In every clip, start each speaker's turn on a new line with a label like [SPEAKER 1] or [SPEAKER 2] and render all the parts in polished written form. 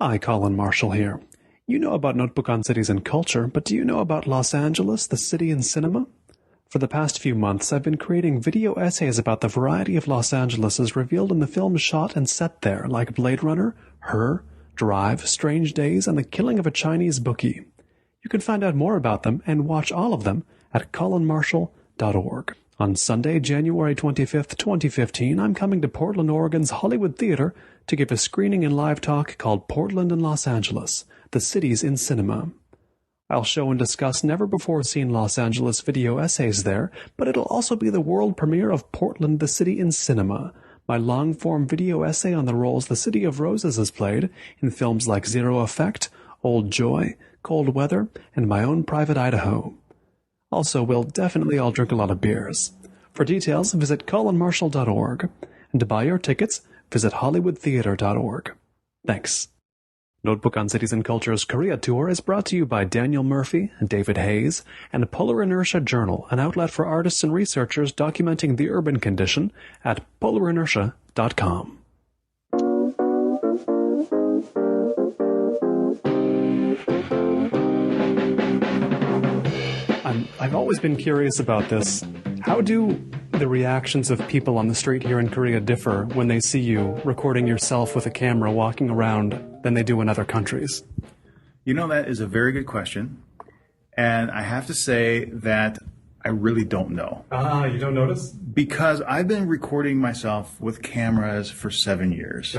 [SPEAKER 1] Hi, Colin Marshall here. You know about Notebook on Cities and Culture, but do you know about Los Angeles, the city and cinema? For the past few months, I've been creating video essays about the variety of Los Angeles as revealed in the films shot and set there, like Blade Runner, Her, Drive, Strange Days, and The Killing of a Chinese Bookie. You can find out more about them and watch all of them at colinmarshall.org. On Sunday, January 25th, 2015, I'm coming to Portland, Oregon's Hollywood Theater to give a screening and live talk called Portland and Los Angeles, the Cities in Cinema. I'll show and discuss never-before-seen Los Angeles video essays there, but it'll also be the world premiere of Portland, the City in Cinema, my long-form video essay on the roles the City of Roses has played in films like Zero Effect, Old Joy, Cold Weather, and My Own Private Idaho. Also, we'll definitely all drink a lot of beers. For details, visit colinmarshall.org. And to buy your tickets, visit hollywoodtheater.org. Thanks. Notebook on Cities and Culture's Korea Tour is brought to you by Daniel Murphy, David Hayes, and Polar Inertia Journal, an outlet for artists and researchers documenting the urban condition at polarinertia.com. I've always been curious about this. How do the reactions of people on the street here in Korea differ when they see you recording yourself with a camera walking around than they do in other countries?
[SPEAKER 2] You know, that is a very good question. And I have to say that I really don't know.
[SPEAKER 1] You don't notice?
[SPEAKER 2] Because I've been recording myself with cameras for 7 years.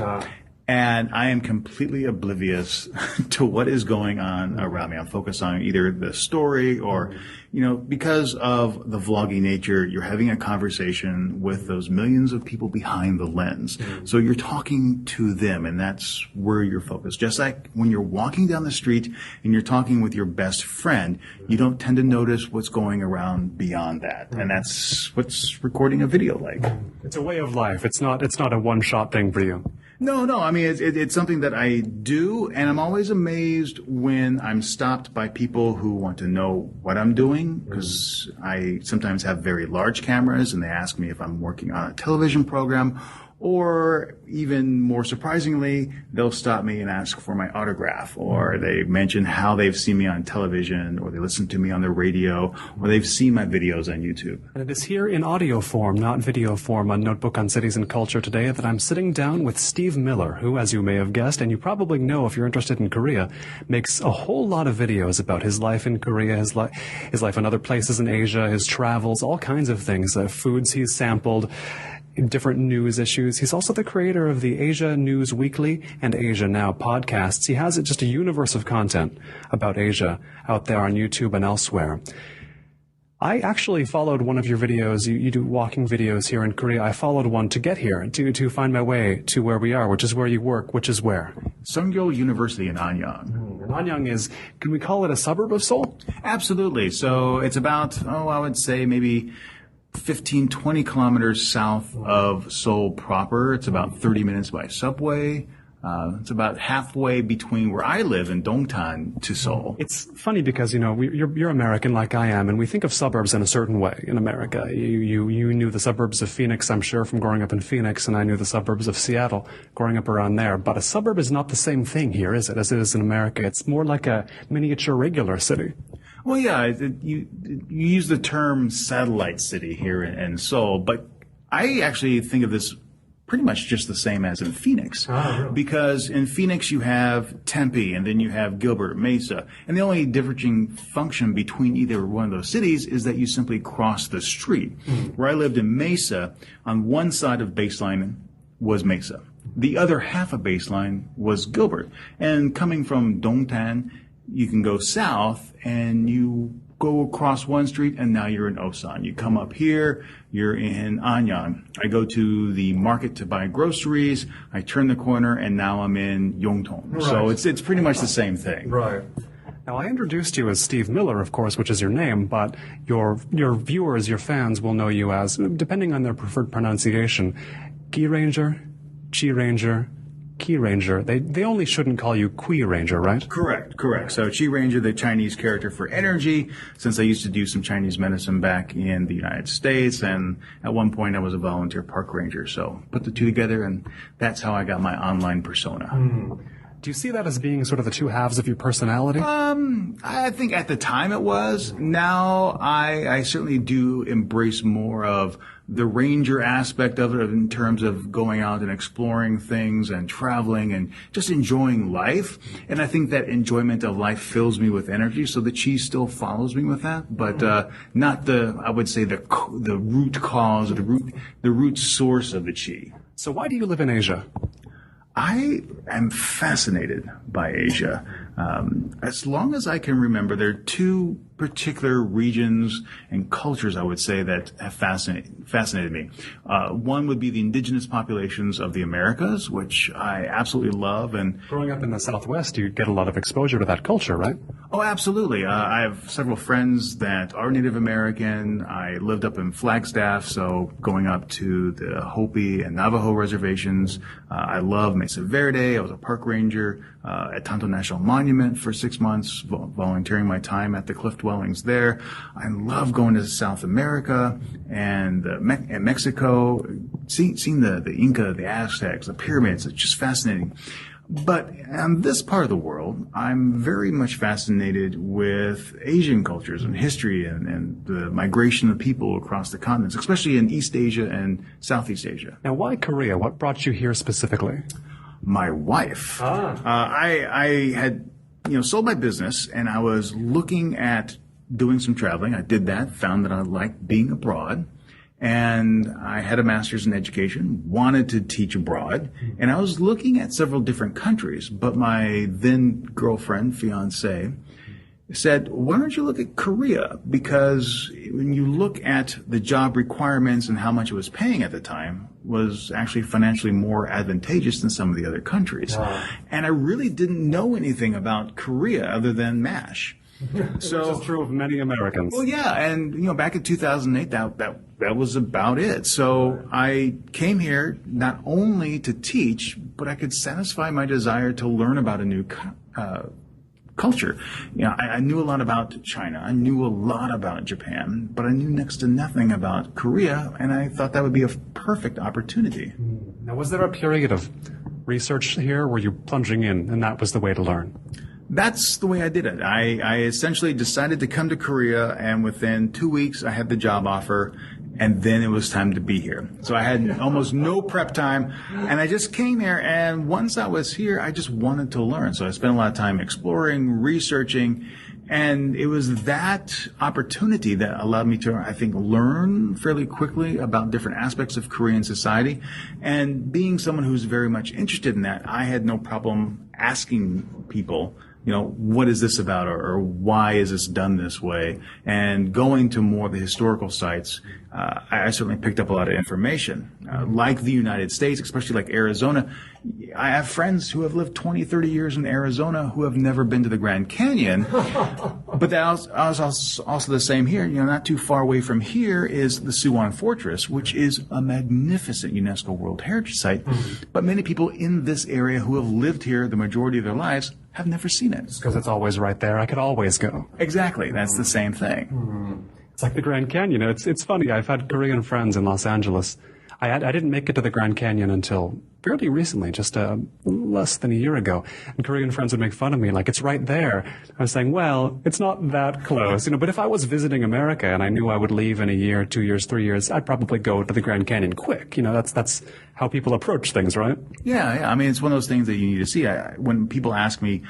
[SPEAKER 2] And I am completely oblivious to what is going on around me. I'm focused on either the story or, because of the vlogging nature, you're having a conversation with those millions of people behind the lens. So you're talking to them, and that's where you're focused. Just like when you're walking down the street and you're talking with your best friend, you don't tend to notice what's going around beyond that. And that's what's recording a video like.
[SPEAKER 1] It's a way of life. It's not a one-shot thing for you.
[SPEAKER 2] No. I mean, it's something that I do, and I'm always amazed when I'm stopped by people who want to know what I'm doing, because I sometimes have very large cameras, and they ask me if I'm working on a television program, or even more surprisingly, they'll stop me and ask for my autograph, or they mention how they've seen me on television, or they listen to me on the radio, or they've seen my videos on YouTube.
[SPEAKER 1] And it is here in audio form, not video form, on Notebook on Cities and Culture today that I'm sitting down with Steve Miller, who, as you may have guessed, and you probably know if you're interested in Korea, makes a whole lot of videos about his life in Korea, his life in other places in Asia, his travels, all kinds of things, foods he's sampled, different news issues. He's also the creator of the Asia News Weekly and Asia Now podcasts. He has just a universe of content about Asia out there on YouTube and elsewhere. I actually followed one of your videos. You do walking videos here in Korea. I followed one to get here, to find my way to where we are, which is where you work, which is where?
[SPEAKER 2] Sungyeol University in Anyang.
[SPEAKER 1] And Anyang is, can we call it a suburb of Seoul?
[SPEAKER 2] Absolutely. So it's about, I would say maybe 15, 20 kilometers south of Seoul proper. It's about 30 minutes by subway. It's about halfway between where I live in Dongtan to Seoul.
[SPEAKER 1] It's funny because, you're American like I am, and we think of suburbs in a certain way in America. You knew the suburbs of Phoenix, I'm sure, from growing up in Phoenix, and I knew the suburbs of Seattle growing up around there. But a suburb is not the same thing here, is it, as it is in America? It's more like a miniature regular city.
[SPEAKER 2] Well, yeah, you use the term satellite city here in Seoul, but I actually think of this pretty much just the same as in Phoenix.
[SPEAKER 1] Oh, really?
[SPEAKER 2] Because in Phoenix you have Tempe, and then you have Gilbert, Mesa, and the only differing function between either one of those cities is that you simply cross the street. Where I lived in Mesa, on one side of Baseline was Mesa. The other half of Baseline was Gilbert. And coming from Dongtan, you can go south and you go across one street and now you're in Osan. You come up here, you're in Anyang. I go to the market to buy groceries. I turn the corner and now I'm in Yongtong. Right. So it's pretty much the same thing.
[SPEAKER 1] Right. Now, I introduced you as Steve Miller, of course, which is your name, but your viewers, your fans will know you as, depending on their preferred pronunciation, QiRanger, QiRanger, QiRanger. They only shouldn't call you QiRanger, right?
[SPEAKER 2] Correct. So QiRanger, the Chinese character for energy, since I used to do some Chinese medicine back in the United States, and at one point I was a volunteer park ranger. So put the two together, and that's how I got my online persona.
[SPEAKER 1] Do you see that as being sort of the two halves of your personality?
[SPEAKER 2] I think at the time it was. Now I certainly do embrace more of the ranger aspect of it in terms of going out and exploring things and traveling and just enjoying life. And I think that enjoyment of life fills me with energy. So the chi still follows me with that, but not I would say the root cause or the root source of the chi.
[SPEAKER 1] So why do you live in Asia?
[SPEAKER 2] I am fascinated by Asia. As long as I can remember, there are two particular regions and cultures, I would say, that have fascinated me. One would be the indigenous populations of the Americas, which I absolutely love. And
[SPEAKER 1] growing up in the Southwest, you get a lot of exposure to that culture, right?
[SPEAKER 2] Oh, absolutely. I have several friends that are Native American. I lived up in Flagstaff, so going up to the Hopi and Navajo reservations. I love Mesa Verde. I was a park ranger at Tonto National Monument for 6 months, volunteering my time at the cliff dwellings there. I love going to South America and Mexico, seeing the Inca, the Aztecs, the pyramids. It's just fascinating. But on this part of the world, I'm very much fascinated with Asian cultures and history and the migration of people across the continents, especially in East Asia and Southeast Asia.
[SPEAKER 1] Now, why Korea? What brought you here specifically?
[SPEAKER 2] My wife. I had, sold my business, and I was looking at doing some traveling. I did that, found that I liked being abroad. And I had a master's in education, wanted to teach abroad, and I was looking at several different countries, but my then girlfriend, fiance, said, why don't you look at Korea? Because when you look at the job requirements and how much it was paying at the time, was actually financially more advantageous than some of the other countries. Wow. And I really didn't know anything about Korea other than MASH.
[SPEAKER 1] So, which is true of many Americans.
[SPEAKER 2] Well, yeah, and back in 2008, that was about it. So I came here not only to teach, but I could satisfy my desire to learn about a new culture. I knew a lot about China. I knew a lot about Japan, but I knew next to nothing about Korea, and I thought that would be a perfect opportunity.
[SPEAKER 1] Now, was there a period of research here where you plunging in, and that was the way to learn?
[SPEAKER 2] That's the way I did it. I essentially decided to come to Korea, and within 2 weeks I had the job offer, and then it was time to be here. So I had almost no prep time, and I just came here, and once I was here, I just wanted to learn. So I spent a lot of time exploring, researching, and it was that opportunity that allowed me to, I think, learn fairly quickly about different aspects of Korean society. And being someone who's very much interested in that, I had no problem asking people, what is this about, or why is this done this way? And going to more of the historical sites, I certainly picked up a lot of information. Like the United States, especially like Arizona, I have friends who have lived 20, 30 years in Arizona who have never been to the Grand Canyon. But that was also the same here. Not too far away from here is the Suwon Fortress, which is a magnificent UNESCO World Heritage Site. But many people in this area who have lived here the majority of their lives have never seen it.
[SPEAKER 1] Because it's always right there. I could always go.
[SPEAKER 2] Exactly. That's the same thing.
[SPEAKER 1] It's like the Grand Canyon. It's funny. I've had Korean friends in Los Angeles. I didn't make it to the Grand Canyon until fairly recently, just less than a year ago. And Korean friends would make fun of me, like, it's right there. I was saying, well, it's not that close, but if I was visiting America and I knew I would leave in a year, 2 years, 3 years, I'd probably go to the Grand Canyon quick. That's how people approach things, right?
[SPEAKER 2] Yeah. I mean, it's one of those things that you need to see. When people ask me,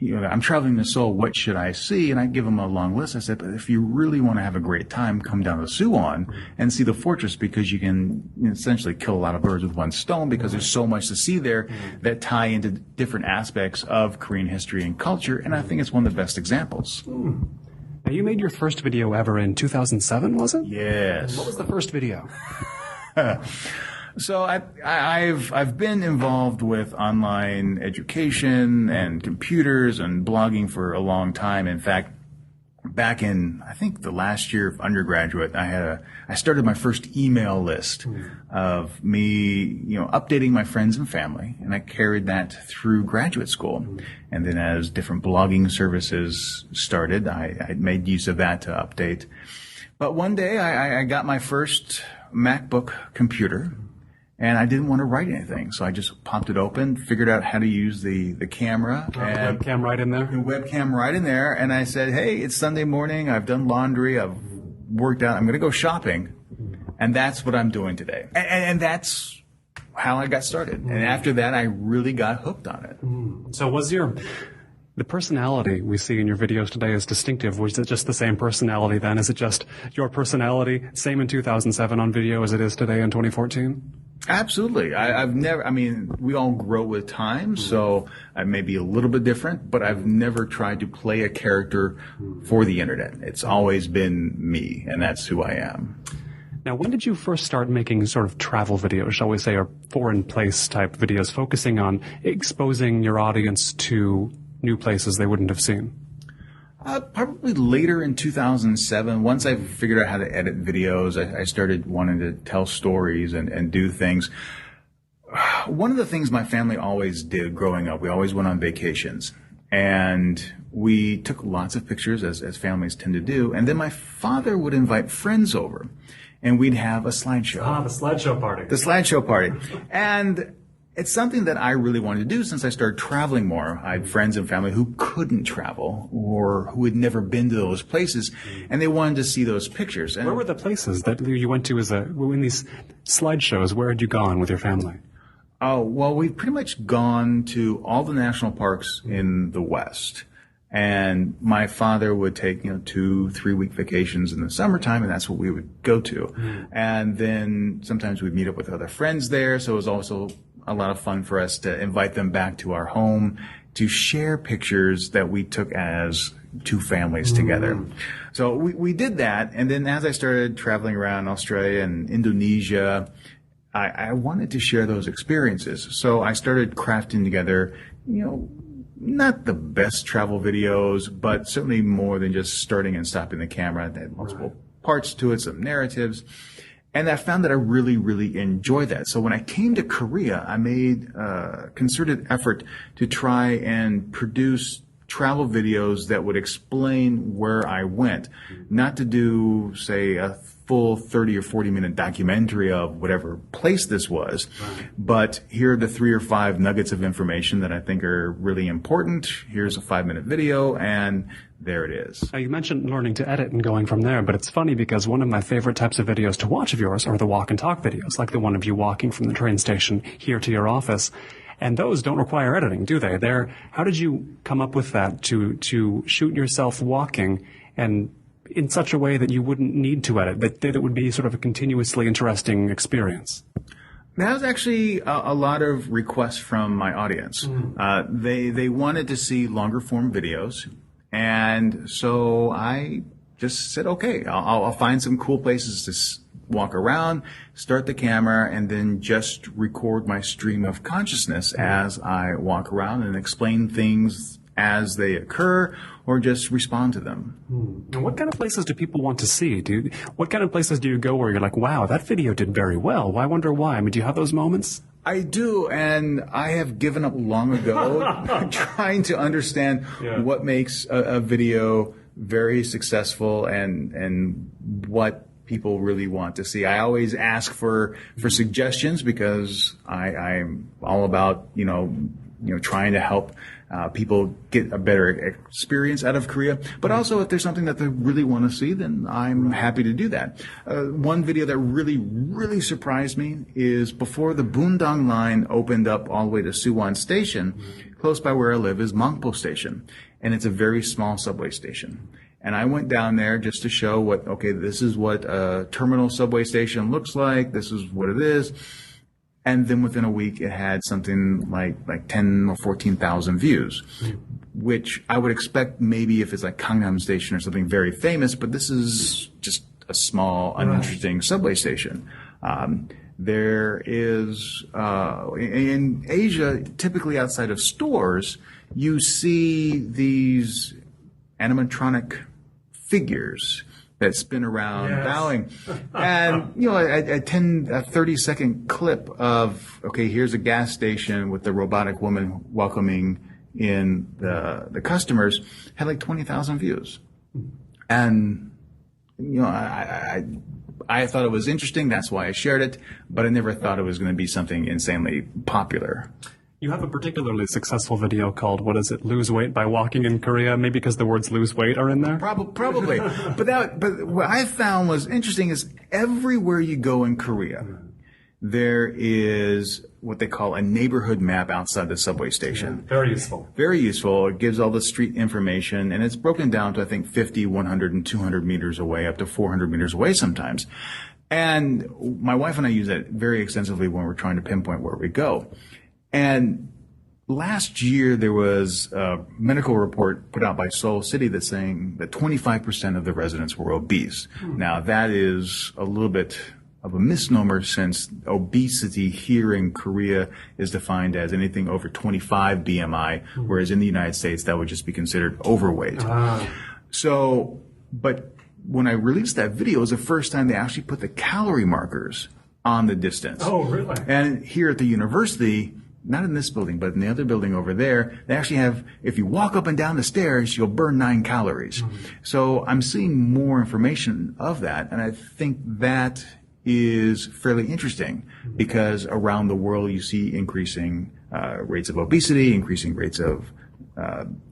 [SPEAKER 2] I'm traveling to Seoul, what should I see? And I give them a long list. I said, but if you really want to have a great time, come down to Suwon and see the fortress, because you can essentially kill a lot of birds with one stone, because there's so much to see there that tie into different aspects of Korean history and culture. And I think it's one of the best examples.
[SPEAKER 1] Now, you made your first video ever in 2007, was it?
[SPEAKER 2] Yes.
[SPEAKER 1] What was the first video?
[SPEAKER 2] So I've been involved with online education and computers and blogging for a long time. In fact, back in, I think, the last year of undergraduate, I started my first email list of me, updating my friends and family, and I carried that through graduate school. And then as different blogging services started, I made use of that to update. But one day I got my first MacBook computer. and I didn't want to write anything. So I just popped it open, figured out how to use the camera.
[SPEAKER 1] And the webcam right in there?
[SPEAKER 2] The webcam right in there. And I said, hey, it's Sunday morning. I've done laundry. I've worked out. I'm going to go shopping. And that's what I'm doing today. And that's how I got started. And after that, I really got hooked on it.
[SPEAKER 1] So was the personality we see in your videos today is distinctive? Was it just the same personality then? Is it just your personality, same in 2007 on video as it is today in 2014?
[SPEAKER 2] Absolutely. We all grow with time, so I may be a little bit different, but I've never tried to play a character for the internet. It's always been me, and that's who I am.
[SPEAKER 1] Now, when did you first start making sort of travel videos, shall we say, or foreign place type videos, focusing on exposing your audience to new places they wouldn't have seen?
[SPEAKER 2] Probably later in 2007. Once I figured out how to edit videos, I started wanting to tell stories and do things. One of the things my family always did growing up, we always went on vacations. And we took lots of pictures, as families tend to do. And then my father would invite friends over, and we'd have a slideshow.
[SPEAKER 1] The slideshow party.
[SPEAKER 2] The slideshow party. And it's something that I really wanted to do since I started traveling more. I had friends and family who couldn't travel or who had never been to those places, and they wanted to see those pictures. And
[SPEAKER 1] where were the places that you went to in these slideshows? Where had you gone with your family?
[SPEAKER 2] Oh, well, we've pretty much gone to all the national parks in the West. And my father would take, 2-3 week vacations in the summertime, and that's what we would go to. And then sometimes we'd meet up with other friends there. So it was also a lot of fun for us to invite them back to our home to share pictures that we took as two families together. So we did that. And then as I started traveling around Australia and Indonesia, I wanted to share those experiences. So I started crafting together, not the best travel videos, but certainly more than just starting and stopping the camera. It had multiple parts to it, some narratives. And I found that I really, really enjoyed that. So when I came to Korea, I made a concerted effort to try and produce travel videos that would explain where I went. Not to do, say, a full 30 or 40-minute documentary of whatever place this was, but here are the 3 or 5 nuggets of information that I think are really important. Here's a 5-minute video, and there it is.
[SPEAKER 1] Now, you mentioned learning to edit and going from there, but it's funny because one of my favorite types of videos to watch of yours are the walk and talk videos, like the one of you walking from the train station here to your office. And those don't require editing, do they? How did you come up with that to shoot yourself walking and in such a way that you wouldn't need to edit, that it would be sort of a continuously interesting experience?
[SPEAKER 2] That was actually a lot of requests from my audience. They wanted to see longer form videos. And so I just said, okay, I'll find some cool places to walk around, start the camera, and then just record my stream of consciousness as I walk around and explain things as they occur or just respond to them.
[SPEAKER 1] And what kind of places do people want to see? What kind of places do you go where you're like, wow, that video did very well? I wonder why. I mean, do you have those moments?
[SPEAKER 2] I do, and I have given up long ago trying to understand what makes a video very successful and what people really want to see. I always ask for suggestions because I'm all about, trying to help people get a better experience out of Korea. But also, if there's something that they really want to see, then I'm happy to do that. One video that really, really surprised me is before the Bundang line opened up all the way to Suwon Station, close by where I live is Mangpo Station. And it's a very small subway station. And I went down there just to show this is what a terminal subway station looks like. This is what it is. And then within a week, it had something like 10 or 14,000 views, which I would expect maybe if it's like Gangnam Station or something very famous, but this is just a small, uninteresting subway station. There is, in Asia, typically outside of stores, you see these animatronic figures that spin around bowing. And, a 30-second clip of, here's a gas station with the robotic woman welcoming in the customers had like 20,000 views. And, I I thought it was interesting. That's why I shared it. But I never thought it was going to be something insanely popular.
[SPEAKER 1] You have a particularly successful video called, what is it, Lose Weight by Walking in Korea? Maybe because the words lose weight are in there?
[SPEAKER 2] Probably. But what I found was interesting is everywhere you go in Korea, there is what they call a neighborhood map outside the subway station.
[SPEAKER 1] Very useful.
[SPEAKER 2] Very useful. It gives all the street information, and it's broken down to, I think, 50, 100, and 200 meters away, up to 400 meters away sometimes. And my wife and I use that very extensively when we're trying to pinpoint where we go. And last year, there was a medical report put out by Seoul City that's saying that 25% of the residents were obese. Now, that is a little bit of a misnomer, since obesity here in Korea is defined as anything over 25 BMI, whereas in the United States, that would just be considered overweight. So, but when I released that video, it was the first time they actually put the calorie markers on the distance.
[SPEAKER 1] Oh, really?
[SPEAKER 2] And here at the university, not in this building, but in the other building over there, they actually have, if you walk up and down the stairs, you'll burn 9 calories. So I'm seeing more information of that, and I think that is fairly interesting, because around the world you see increasing rates of obesity, increasing rates of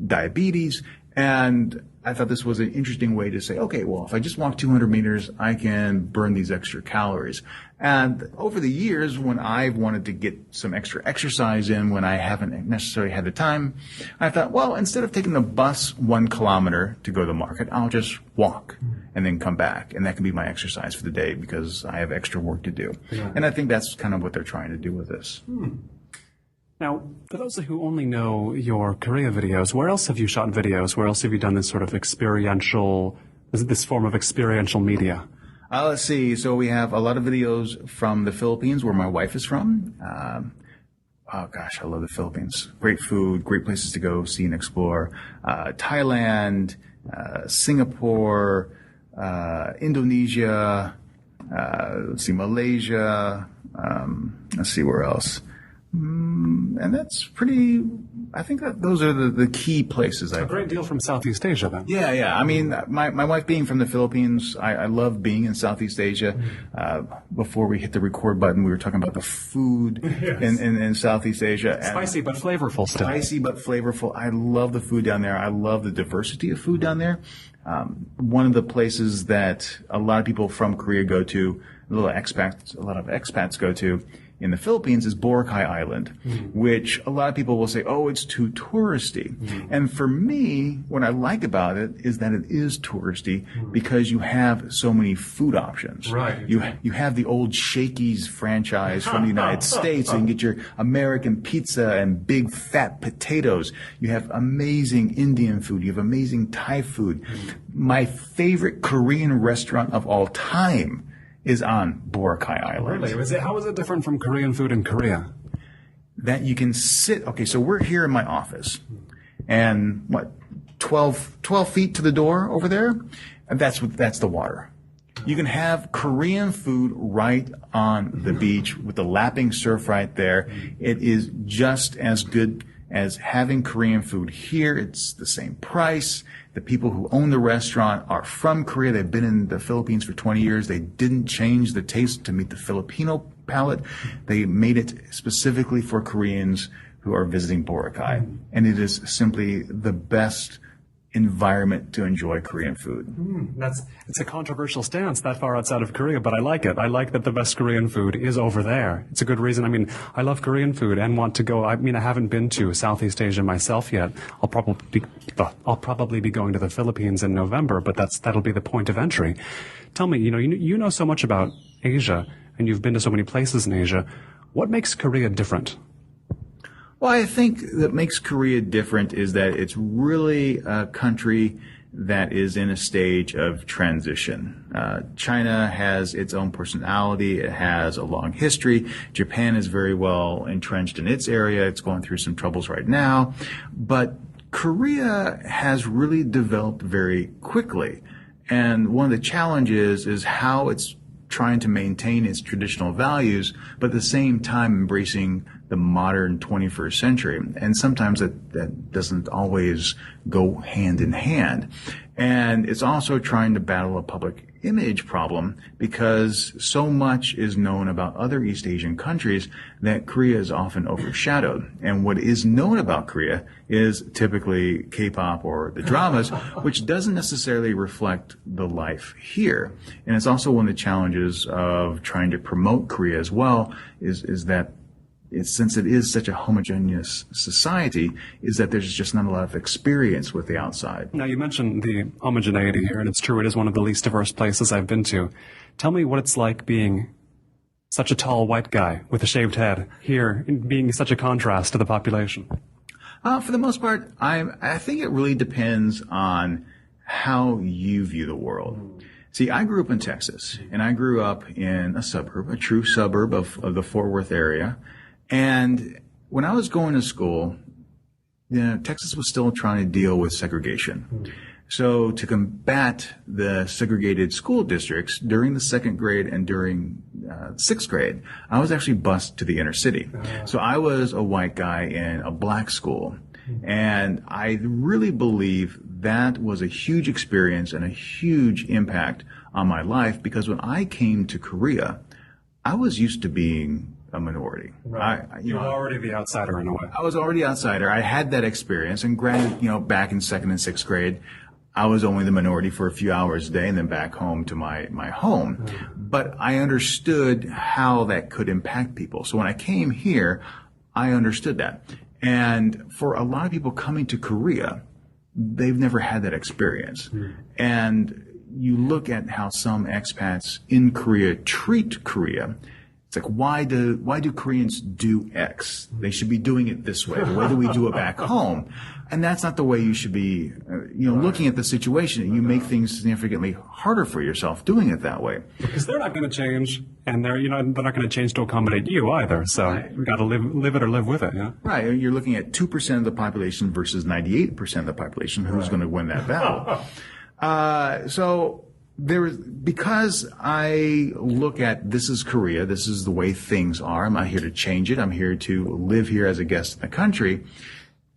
[SPEAKER 2] diabetes, and I thought this was an interesting way to say, okay, well, if I just walk 200 meters, I can burn these extra calories. And over the years, when I've wanted to get some extra exercise in when I haven't necessarily had the time, I thought, well, instead of taking the bus 1 kilometer to go to the market, I'll just walk and then come back. And that can be my exercise for the day, because I have extra work to do. Yeah. And I think that's kind of what they're trying to do with this.
[SPEAKER 1] Now, for those who only know your Korea videos, where else have you shot videos? Where else have you done this sort of experiential, this form of experiential media?
[SPEAKER 2] Let's see. So we have a lot of videos from the Philippines, where my wife is from. Oh gosh, I love the Philippines. Great food, great places to go see and explore. Thailand, Singapore, Indonesia, let's see, Malaysia, let's see where else. And that's pretty, I think that those are the key places.
[SPEAKER 1] A great deal from Southeast Asia, then.
[SPEAKER 2] Yeah. I mean, my wife being from the Philippines, I love being in Southeast Asia. Before we hit the record button, we were talking about the food in Southeast Asia.
[SPEAKER 1] Spicy but flavorful stuff.
[SPEAKER 2] Spicy but flavorful. I love the food down there. I love the diversity of food down there. One of the places that a lot of people from Korea go to, a lot of expats go to, in the Philippines is Boracay Island, which a lot of people will say, oh, it's too touristy. And for me, what I like about it is that it is touristy because you have so many food options.
[SPEAKER 1] Right.
[SPEAKER 2] You have the old Shakey's franchise from the United States, and you get your American pizza and big fat potatoes. You have amazing Indian food. You have amazing Thai food. My favorite Korean restaurant of all time is on Boracay Island.
[SPEAKER 1] Really? How is it different from Korean food in Korea?
[SPEAKER 2] That you can sit, okay, so we're here in my office, and 12 feet to the door over there, and that's the water. You can have Korean food right on the beach with the lapping surf right there. It is just as good as having Korean food here. It's the same price. The people who own the restaurant are from Korea. They've been in the Philippines for 20 years. They didn't change the taste to meet the Filipino palate. They made it specifically for Koreans who are visiting Boracay. And it is simply the best environment to enjoy Korean food.
[SPEAKER 1] It's a controversial stance that far outside of Korea, but I like it. I like that the best Korean food is over there. It's a good reason. I mean, I love Korean food and want to go. I mean, I haven't been to Southeast Asia myself yet. I'll probably be going to the Philippines in November, but that'll be the point of entry. Tell me, you know so much about Asia, and you've been to so many places in Asia. What makes Korea different?
[SPEAKER 2] Well, I think that makes Korea different is that it's really a country that is in a stage of transition. China has its own personality. It has a long history. Japan is very well entrenched in its area. It's going through some troubles right now. But Korea has really developed very quickly. And one of the challenges is how it's trying to maintain its traditional values, but at the same time embracing the modern 21st century. And sometimes that doesn't always go hand in hand. And it's also trying to battle a public image problem because so much is known about other East Asian countries that Korea is often overshadowed. And what is known about Korea is typically K-pop or the dramas, which doesn't necessarily reflect the life here. And it's also one of the challenges of trying to promote Korea as well is that since it is such a homogeneous society, is that there's just not a lot of experience with the outside.
[SPEAKER 1] Now, you mentioned the homogeneity here, and it's true, it is one of the least diverse places I've been to. Tell me what it's like being such a tall white guy with a shaved head here, being such a contrast to the population.
[SPEAKER 2] For the most part, I think it really depends on how you view the world. See, I grew up in Texas, and I grew up in a suburb, a true suburb of the Fort Worth area. And when I was going to school, Texas was still trying to deal with segregation. So to combat the segregated school districts during the second grade and during sixth grade, I was actually bused to the inner city. So I was a white guy in a black school. And I really believe that was a huge experience and a huge impact on my life because when I came to Korea, I was used to being a minority.
[SPEAKER 1] Right. You were already the outsider in a way.
[SPEAKER 2] I was already outsider. I had that experience. And granted, back in second and sixth grade, I was only the minority for a few hours a day and then back home to my home. But I understood how that could impact people. So when I came here, I understood that. And for a lot of people coming to Korea, they've never had that experience. And you look at how some expats in Korea treat Korea. It's like, why do Koreans do X? They should be doing it this way, the way that we do it back home. And that's not the way you should be, looking at the situation. You make things significantly harder for yourself doing it that way.
[SPEAKER 1] Because they're not going to change, and they're not going to change to accommodate you either. So you've got to live it or live with it, yeah? Right.
[SPEAKER 2] You're looking at 2% of the population versus 98% of the population. Who's going to win that battle? Because I look at this is Korea, this is the way things are. I'm not here to change it. I'm here to live here as a guest in the country.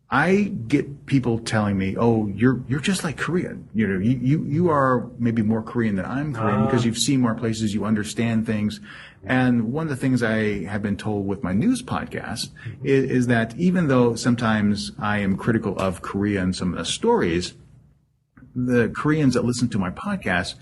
[SPEAKER 2] I get people telling me, "Oh, you're just like Korean. You are maybe more Korean than I'm Korean because you've seen more places, you understand things." And one of the things I have been told with my news podcast is that even though sometimes I am critical of Korea and some of the stories, the Koreans that listen to my podcast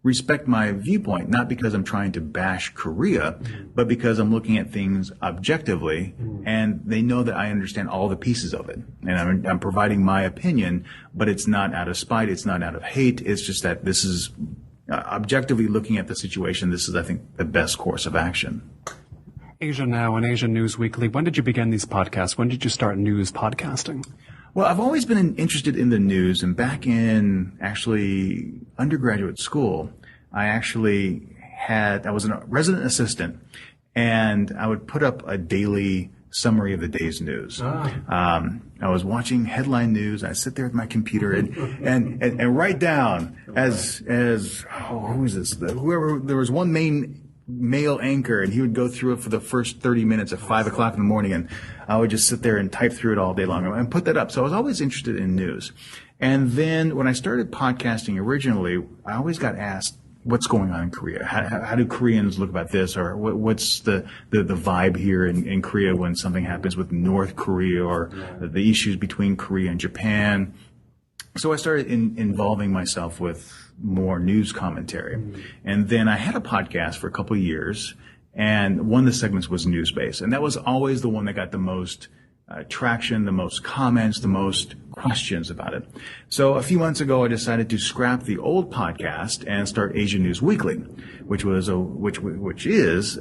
[SPEAKER 2] respect my viewpoint, not because I'm trying to bash Korea, but because I'm looking at things objectively, and they know that I understand all the pieces of it. And I'm providing my opinion, but it's not out of spite, it's not out of hate, it's just that this is objectively looking at the situation, this is, I think, the best course of action.
[SPEAKER 1] Asia Now and Asia News Weekly, when did you begin these podcasts? When did you start news podcasting?
[SPEAKER 2] Well, I've always been interested in the news, and back in actually undergraduate school, I was a resident assistant, and I would put up a daily summary of the day's news. I was watching headline news. I sit there with my computer and write down who is this? Whoever, there was one male anchor, and he would go through it for the first 30 minutes at 5 o'clock in the morning, and I would just sit there and type through it all day long and put that up. So I was always interested in news. And then when I started podcasting originally, I always got asked, what's going on in Korea? How do Koreans look about this? Or what's the vibe here in Korea when something happens with North Korea or the issues between Korea and Japan? So I started involving myself with more news commentary. And then I had a podcast for a couple of years, and one of the segments was news-based. And that was always the one that got the most traction, the most comments, the most questions about it. So a few months ago, I decided to scrap the old podcast and start Asia News Weekly, which is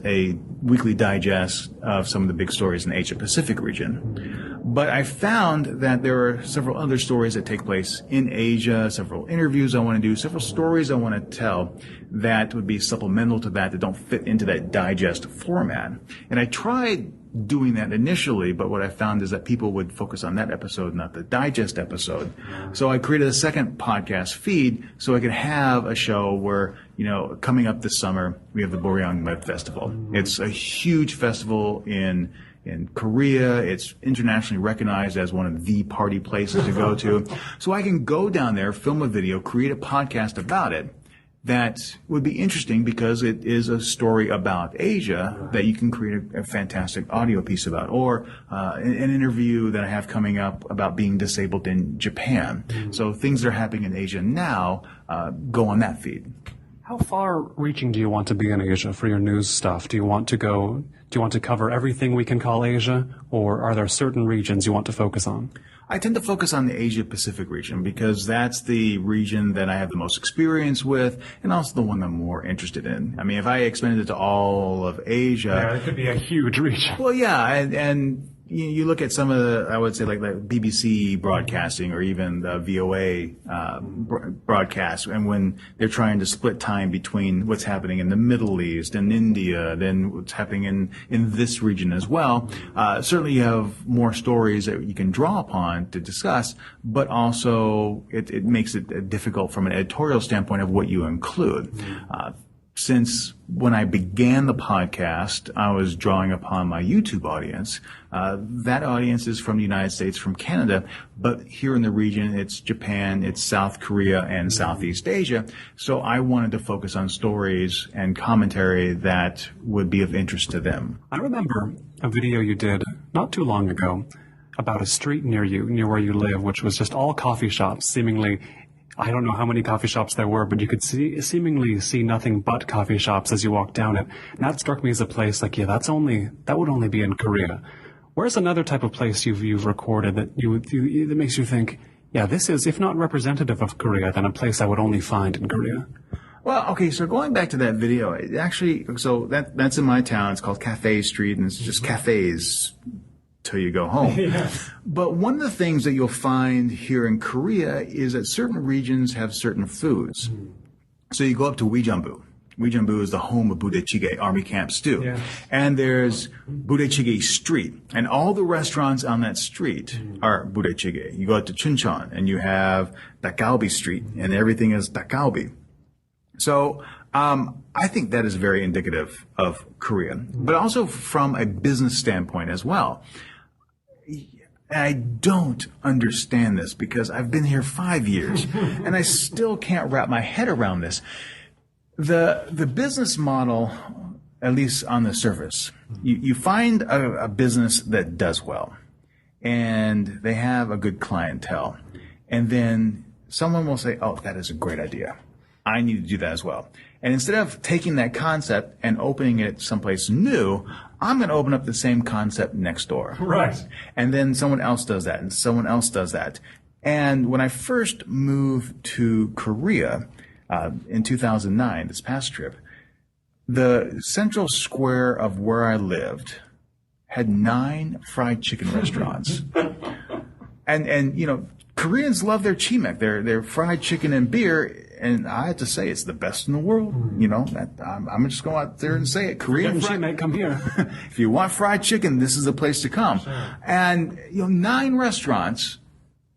[SPEAKER 2] a weekly digest of some of the big stories in the Asia Pacific region. But I found that there are several other stories that take place in Asia, several interviews I want to do, several stories I want to tell that would be supplemental to that don't fit into that digest format. And I tried doing that initially, but what I found is that people would focus on that episode, not the digest episode. So I created a second podcast feed so I could have a show where, coming up this summer, we have the Boryang Web Festival. It's a huge festival in Korea. It's internationally recognized as one of the party places to go to. So I can go down there, film a video, create a podcast about it, that would be interesting because it is a story about Asia that you can create a fantastic audio piece about, or an interview that I have coming up about being disabled in Japan. So things that are happening in Asia now go on that feed.
[SPEAKER 1] How far-reaching do you want to be in Asia for your news stuff? Do you want to cover everything we can call Asia, or are there certain regions you want to focus on?
[SPEAKER 2] I tend to focus on the Asia-Pacific region because that's the region that I have the most experience with and also the one I'm more interested in. I mean, if I expanded it to all of Asia...
[SPEAKER 1] Yeah, it could be a huge region.
[SPEAKER 2] Well, yeah, and you look at some of the, I would say, like BBC broadcasting or even the VOA broadcast, and when they're trying to split time between what's happening in the Middle East and India, then what's happening in this region as well, certainly you have more stories that you can draw upon to discuss, but also it makes it difficult from an editorial standpoint of what you include. Since when I began the podcast, I was drawing upon my YouTube audience. That audience is from the United States, from Canada, but here in the region, it's Japan, it's South Korea, and Southeast Asia. So I wanted to focus on stories and commentary that would be of interest to them.
[SPEAKER 1] I remember a video you did not too long ago about a street near where you live, which was just all coffee shops, seemingly. I don't know how many coffee shops there were, but you could seemingly see nothing but coffee shops as you walked down it. And that struck me as a place like, yeah, that would only be in Korea. Where's another type of place you've recorded that that makes you think, yeah, this is, if not representative of Korea, then a place I would only find in Korea?
[SPEAKER 2] Well, okay, so going back to that video, that's in my town. It's called Cafe Street, and it's just cafes till you go home. Yeah. But one of the things that you'll find here in Korea is that certain regions have certain foods. So you go up to Uijeonbu. Uijeonbu is the home of budae-jjigae, army camp stew. Yeah. And there's budae-jjigae street. And all the restaurants on that street are budae-jjigae. You go out to Chuncheon and you have dakgalbi street, and everything is dakgalbi. So I think that is very indicative of Korea, but also from a business standpoint as well. I don't understand this because I've been here 5 years and I still can't wrap my head around this. The business model, at least on the surface, you find a business that does well and they have a good clientele, and then someone will say, oh, that is a great idea. I need to do that as well. And instead of taking that concept and opening it someplace new, I'm going to open up the same concept next door.
[SPEAKER 1] Right.
[SPEAKER 2] And then someone else does that, and someone else does that. And when I first moved to Korea in 2009, this past trip, the central square of where I lived had 9 fried chicken restaurants. And you know, Koreans love their chimek, their fried chicken and beer. And I have to say, it's the best in the world. You know, I'm just going out there and say it. Korean
[SPEAKER 1] fried, come here.
[SPEAKER 2] If you want fried chicken, this is the place to come. Sure. And, you know, 9 restaurants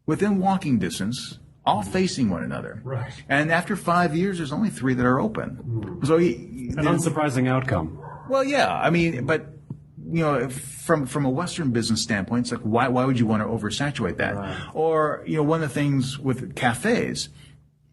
[SPEAKER 2] within walking distance, all facing one another.
[SPEAKER 1] Right.
[SPEAKER 2] And after 5 years, there's only 3 that are open. So
[SPEAKER 1] an unsurprising outcome.
[SPEAKER 2] Well, yeah. I mean, but, you know, from a Western business standpoint, it's like, why would you want to oversaturate that? Right. Or, you know, one of the things with cafes,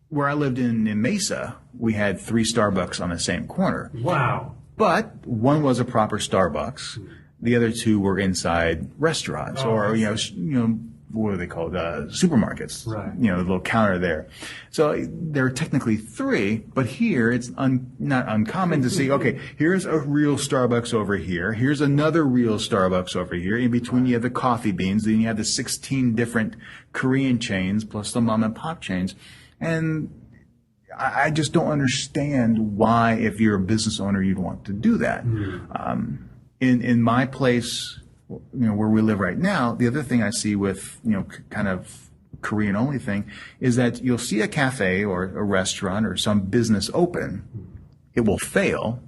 [SPEAKER 2] where I lived in Mesa, we had 3 Starbucks on the same corner.
[SPEAKER 1] Wow.
[SPEAKER 2] But one was a proper Starbucks. The other 2 were inside restaurants, or, you know, what are they called? Supermarkets. Right. You know, the little counter there. So there are technically 3, but here it's not uncommon to see, okay, here's a real Starbucks over here. Here's another real Starbucks over here. In between you have the coffee beans. Then you have the 16 different Korean chains plus the mom and pop chains. And I just don't understand why, if you're a business owner, you'd want to do that. In my place, you know, where we live right now, the other thing I see with, you know, kind of Korean only thing is that you'll see a cafe or a restaurant or some business open, it will fail,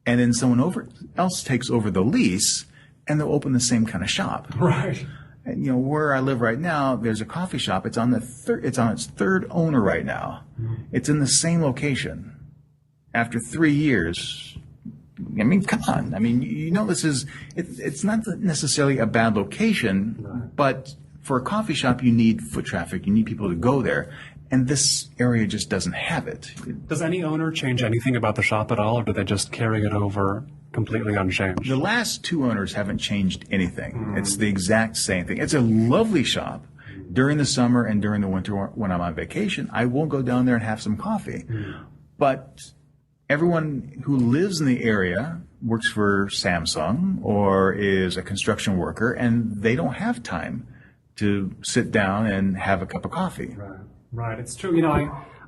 [SPEAKER 2] and then someone else takes over the lease and they'll open the same kind of shop.
[SPEAKER 1] Right.
[SPEAKER 2] And, you know, where I live right now, there's a coffee shop. It's on its 3rd owner right now. It's in the same location. After 3 years, I mean, come on. I mean, you know, it's not necessarily a bad location, but for a coffee shop, you need foot traffic. You need people to go there. And this area just doesn't have it.
[SPEAKER 1] Does any owner change anything about the shop at all, or do they just carry it over completely unchanged?
[SPEAKER 2] The last two owners haven't changed anything. It's the exact same thing. It's a lovely shop. During the summer and during the winter when I'm on vacation, I will go down there and have some coffee. But everyone who lives in the area works for Samsung or is a construction worker, and they don't have time to sit down and have a cup of coffee.
[SPEAKER 1] Right. It's true.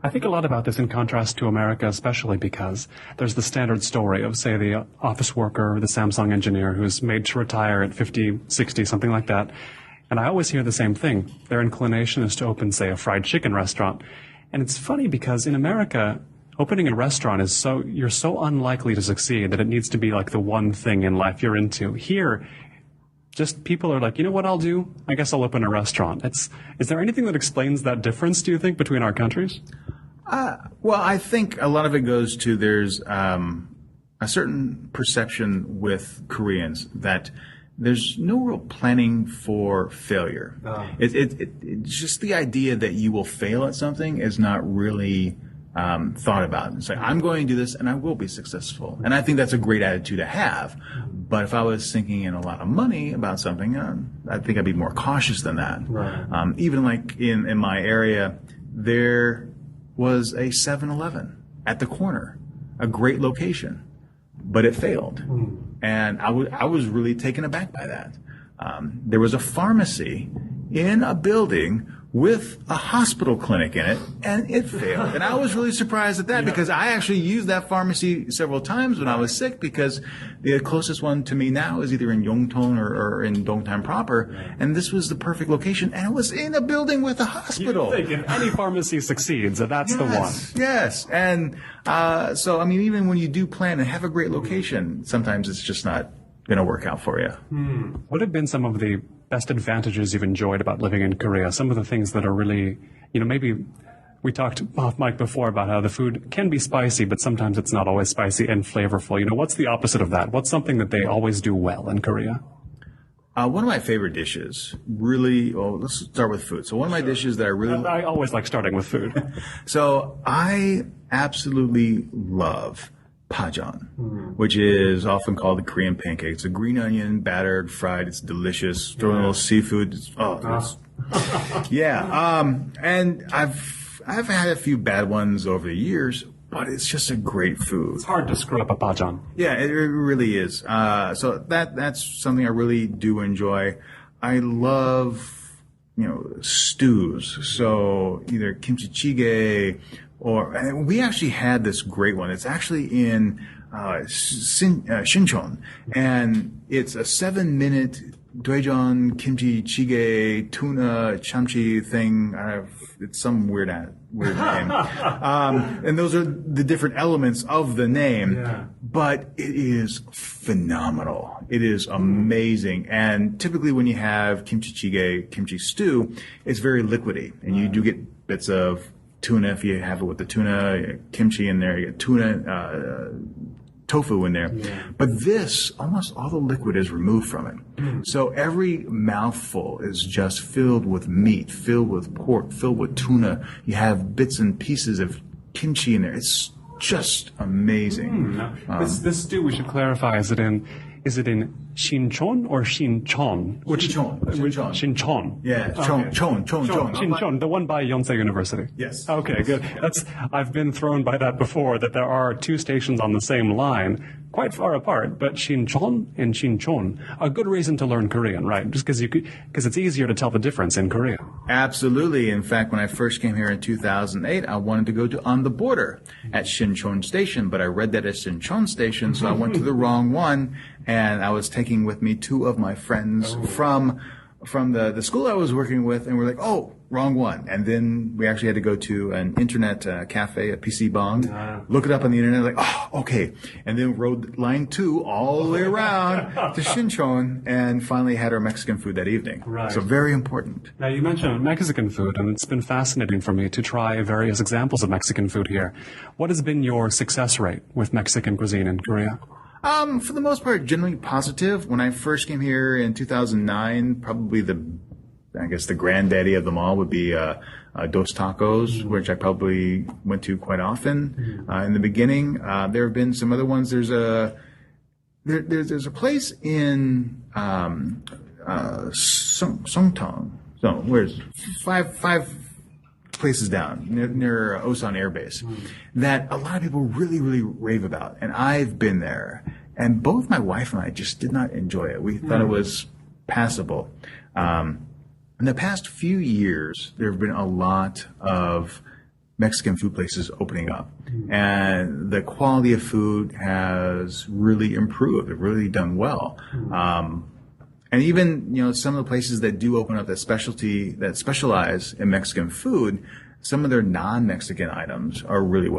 [SPEAKER 1] I think a lot about this in contrast to America, especially because there's the standard story of, say, the office worker, the Samsung engineer who's made to retire at 50, 60, something like that. And I always hear the same thing. Their inclination is to open, say, a fried chicken restaurant. And it's funny because in America, opening a restaurant is you're so unlikely to succeed that it needs to be like the one thing in life you're into. Here, just people are like, you know what I'll do? I guess I'll open a restaurant. Is there anything that explains that difference, do you think, between our countries?
[SPEAKER 2] Well, I think a lot of it goes to there's a certain perception with Koreans that there's no real planning for failure. It's just the idea that you will fail at something is not really thought about. It's like, I'm going to do this and I will be successful. And I think that's a great attitude to have. But if I was thinking in a lot of money about something, I think I'd be more cautious than that.
[SPEAKER 1] Right.
[SPEAKER 2] Even like in my area, there was a 7-Eleven at the corner, a great location, but it failed. And I was really taken aback by that. There was a pharmacy in a building with a hospital clinic in it, and it failed. And I was really surprised at that because I actually used that pharmacy several times when I was sick, because the closest one to me now is either in Yongtong or in Dongtan proper, and this was the perfect location, and it was in a building with a hospital.
[SPEAKER 1] You think if any pharmacy succeeds, that's the one.
[SPEAKER 2] Yes, and so, I mean, even when you do plan and have a great location, sometimes it's just not going to work out for you.
[SPEAKER 1] What have been some of the best advantages you've enjoyed about living in Korea? Some of the things that are really, maybe we talked off mic before about how the food can be spicy, but sometimes it's not always spicy and flavorful. What's the opposite of that? What's something that they always do well in Korea?
[SPEAKER 2] One of my favorite dishes, let's start with food. So one of my dishes that
[SPEAKER 1] I always like starting with food.
[SPEAKER 2] So I absolutely love pajeon, which is often called the Korean pancake. It's a green onion, battered, fried. It's delicious. Throw in a little seafood. And I've had a few bad ones over the years, but it's just a great food.
[SPEAKER 1] It's hard to screw up a pajeon.
[SPEAKER 2] Yeah, it really is. So that's something I really do enjoy. I love, stews. So either kimchi jjigae, and we actually had this great one. It's actually in Sinchon, and it's a 7-minute doejeon kimchi jjigae tuna chamchi thing. It's some weird name. And those are the different elements of the name. Yeah. But it is phenomenal. It is amazing. And typically when you have kimchi jjigae, kimchi stew, it's very liquidy, and you do get bits of tuna if you have it with the tuna, kimchi in there, you get tuna, tofu in there. Yeah. But this, almost all the liquid is removed from it. So every mouthful is just filled with meat, filled with pork, filled with tuna. You have bits and pieces of kimchi in there. It's just amazing.
[SPEAKER 1] This stew, we should clarify, is it in Sinchon or Sinchon? Sinchon.
[SPEAKER 2] Yeah,
[SPEAKER 1] Sinchon, the one by Yonsei University.
[SPEAKER 2] Yes.
[SPEAKER 1] Okay, good. I've been thrown by that before, that there are two stations on the same line, quite far apart, but Sinchon and Sinchon. A good reason to learn Korean, right? Just because it's easier to tell the difference in Korea.
[SPEAKER 2] Absolutely. In fact, when I first came here in 2008, I wanted to go to On the Border at Sinchon Station, but I read that as Sinchon Station, so I went to the wrong one, and I was taking with me two of my friends from the school I was working with, and we're like, oh, wrong one. And then we actually had to go to an internet cafe, a PC Bong, look it up on the internet, like, oh, okay. And then rode line 2 all the way around to Sinchon, and finally had our Mexican food that evening.
[SPEAKER 1] Right.
[SPEAKER 2] So very important.
[SPEAKER 1] Now, you mentioned Mexican food, and it's been fascinating for me to try various examples of Mexican food here. What has been your success rate with Mexican cuisine in Korea?
[SPEAKER 2] For the most part, generally positive. When I first came here in 2009, probably I guess the granddaddy of them all would be Dos Tacos, which I probably went to quite often in the beginning. There have been some other ones. There's a place in Songtong. So where's five places down near Osan Air Base that a lot of people really, really rave about. And I've been there. And both my wife and I just did not enjoy it. We thought it was passable. In the past few years, there have been a lot of Mexican food places opening up. And the quality of food has really improved. They've really done well. And even, some of the places that do open up that specialize in Mexican food, some of their non-Mexican items are really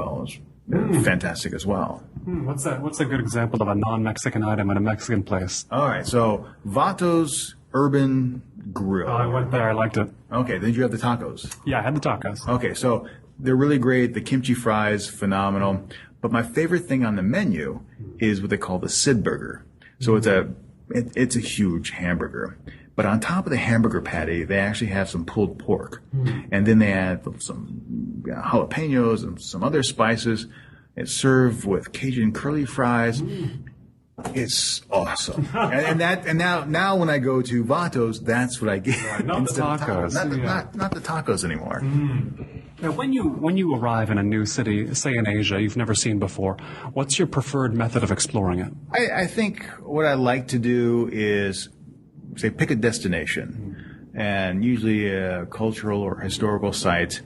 [SPEAKER 2] fantastic as well.
[SPEAKER 1] What's a good example of a non-Mexican item at a Mexican place?
[SPEAKER 2] All right, so Vato's Urban Grill.
[SPEAKER 1] Oh, I went there. I liked it.
[SPEAKER 2] Okay, then you have the tacos.
[SPEAKER 1] Yeah, I had the tacos.
[SPEAKER 2] Okay, so they're really great. The kimchi fries, phenomenal. But my favorite thing on the menu is what they call the Sid burger. So it's a huge hamburger. But on top of the hamburger patty, they actually have some pulled pork. And then they add some jalapenos and some other spices. It's served with Cajun curly fries. It's awesome. and now when I go to Vato's, that's what I get.
[SPEAKER 1] Right, not the tacos.
[SPEAKER 2] Not the tacos anymore.
[SPEAKER 1] Now, when you arrive in a new city, say in Asia, you've never seen before, what's your preferred method of exploring it?
[SPEAKER 2] I think what I like to do is, say, pick a destination, and usually a cultural or historical site,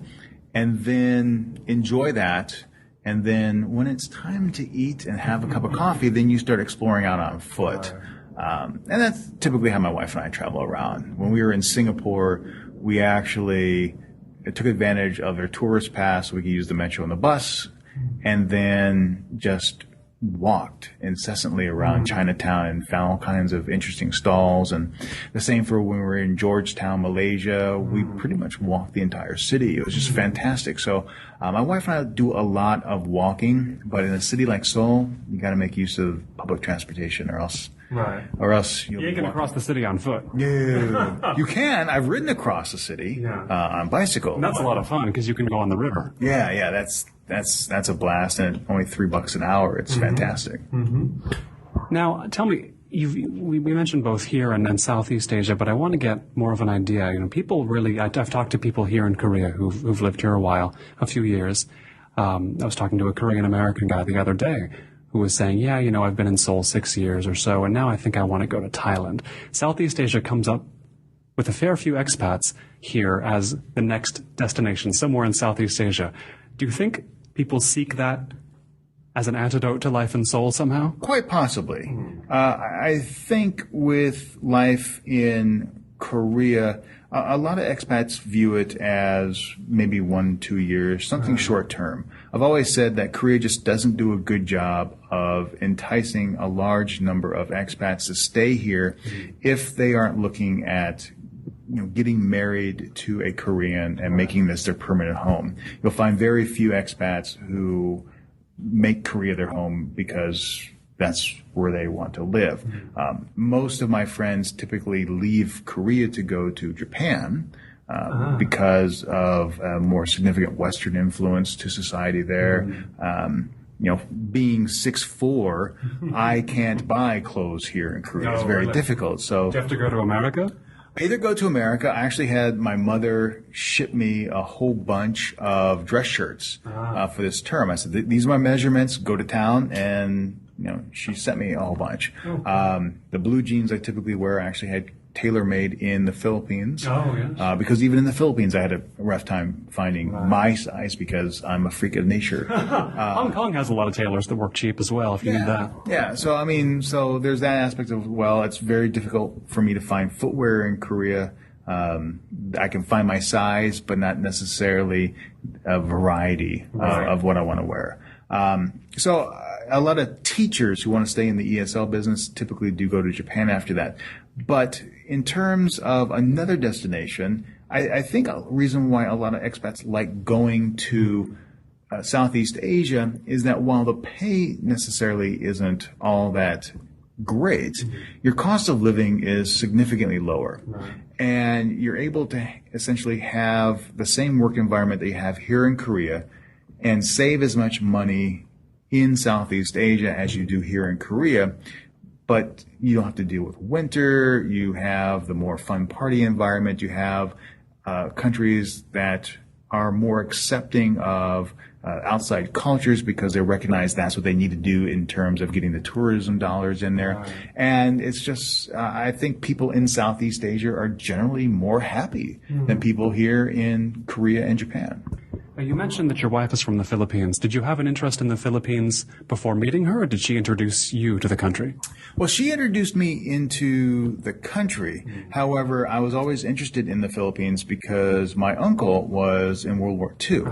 [SPEAKER 2] and then enjoy that. And then when it's time to eat and have a cup of coffee, then you start exploring out on foot. And that's typically how my wife and I travel around. When we were in Singapore, we actually took advantage of their tourist pass. We could use the metro and the bus, and then just walked incessantly around Chinatown and found all kinds of interesting stalls. And the same for when we were in Georgetown, Malaysia. We pretty much walked the entire city. It was just fantastic. So my wife and I do a lot of walking, but in a city like Seoul, you got to make use of public transportation, or else
[SPEAKER 1] you ain't gonna cross the city on foot.
[SPEAKER 2] Yeah, you can. I've ridden across the city on bicycle.
[SPEAKER 1] And that's a lot of fun because you can go on the river.
[SPEAKER 2] Yeah, that's a blast, and only $3 an hour. It's fantastic.
[SPEAKER 1] Now, tell me, we mentioned both here and then Southeast Asia, but I want to get more of an idea. People really, I've talked to people here in Korea who've lived here a few years. I was talking to a Korean American guy the other day who was saying, I've been in Seoul 6 years or so, and now I think I want to go to Thailand. Southeast Asia comes up with a fair few expats here as the next destination, somewhere in Southeast Asia. Do you think people seek that as an antidote to life in Seoul somehow?
[SPEAKER 2] Quite possibly. I think with life in Korea, a lot of expats view it as maybe 1-2 years, something short term. I've always said that Korea just doesn't do a good job of enticing a large number of expats to stay here if they aren't looking at getting married to a Korean and making this their permanent home. You'll find very few expats who make Korea their home because that's where they want to live. Most of my friends typically leave Korea to go to Japan because of a more significant Western influence to society there. Being 6'4", I can't buy clothes here in Korea. It's very difficult. So
[SPEAKER 1] do you have to go to America?
[SPEAKER 2] I either go to America. I actually had my mother ship me a whole bunch of dress shirts for this term. I said, these are my measurements. Go to town. And, she sent me a whole bunch. The blue jeans I typically wear, I actually had tailor-made in the Philippines. Because even in the Philippines, I had a rough time finding my size because I'm a freak of nature.
[SPEAKER 1] Hong Kong has a lot of tailors that work cheap as well, if you need that.
[SPEAKER 2] Yeah. So there's that aspect of, it's very difficult for me to find footwear in Korea. I can find my size, but not necessarily a variety of what I want to wear. So a lot of teachers who want to stay in the ESL business typically do go to Japan after that. But in terms of another destination, I think a reason why a lot of expats like going to Southeast Asia is that while the pay necessarily isn't all that great, your cost of living is significantly lower. and you're able to essentially have the same work environment that you have here in Korea and save as much money in Southeast Asia as you do here in Korea. But you don't have to deal with winter. You have the more fun party environment. You have countries that are more accepting of outside cultures because they recognize that's what they need to do in terms of getting the tourism dollars in there. Right. And it's just, I think people in Southeast Asia are generally more happy than people here in Korea and Japan.
[SPEAKER 1] You mentioned that your wife is from the Philippines. Did you have an interest in the Philippines before meeting her, or did she introduce you to the country?
[SPEAKER 2] Well, she introduced me into the country. However, I was always interested in the Philippines because my uncle was in World War II,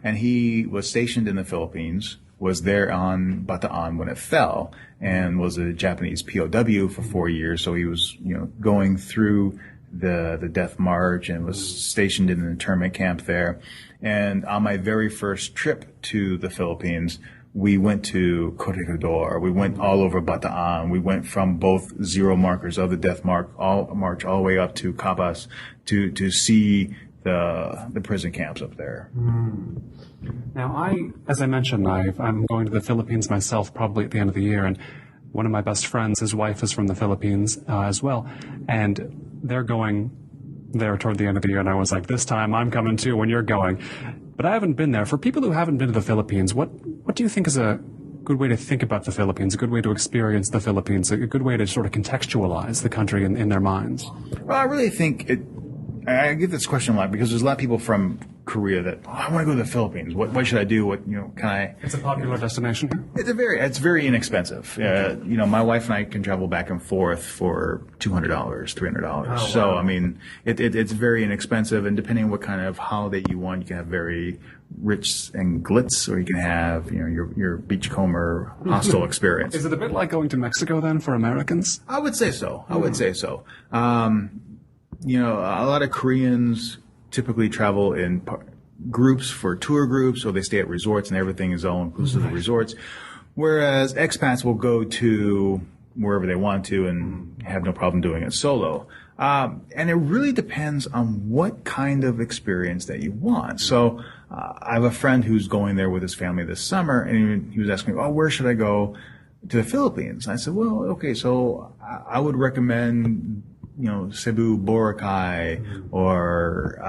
[SPEAKER 2] and he was stationed in the Philippines, was there on Bataan when it fell, and was a Japanese POW for 4 years. So he was, going through the death march and was stationed in an internment camp there. And on my very first trip to the Philippines, we went to QiRanger. We went all over Bataan. We went from both zero markers of the death march all the way up to Cabas to see the prison camps up there.
[SPEAKER 1] Now, as I mentioned, I'm going to the Philippines myself probably at the end of the year, and one of my best friends, his wife is from the Philippines as well, and they're going there toward the end of the year, and I was like, this time I'm coming too when you're going. But I haven't been there. For people who haven't been to the Philippines, what do you think is a good way to think about the Philippines, a good way to experience the Philippines, a good way to sort of contextualize the country in their minds?
[SPEAKER 2] Well, I really think I get this question a lot because there's a lot of people from Korea that, I want to go to the Philippines. What should I do? Can I?
[SPEAKER 1] It's a popular destination here.
[SPEAKER 2] It's very inexpensive. My wife and I can travel back and forth for $200, $300. Oh, wow. So, I mean, it's very inexpensive, and depending on what kind of holiday you want, you can have very rich and glitz, or you can have, your beachcomber hostel experience.
[SPEAKER 1] Is it a bit like going to Mexico then for Americans?
[SPEAKER 2] I would say so. A lot of Koreans typically travel in groups for tour groups, or they stay at resorts and everything is all inclusive of resorts. Whereas expats will go to wherever they want to and have no problem doing it solo. And it really depends on what kind of experience that you want. So I have a friend who's going there with his family this summer, and he was asking me, where should I go to the Philippines? And I said, well, okay, so I would recommend Cebu, Boracay, or,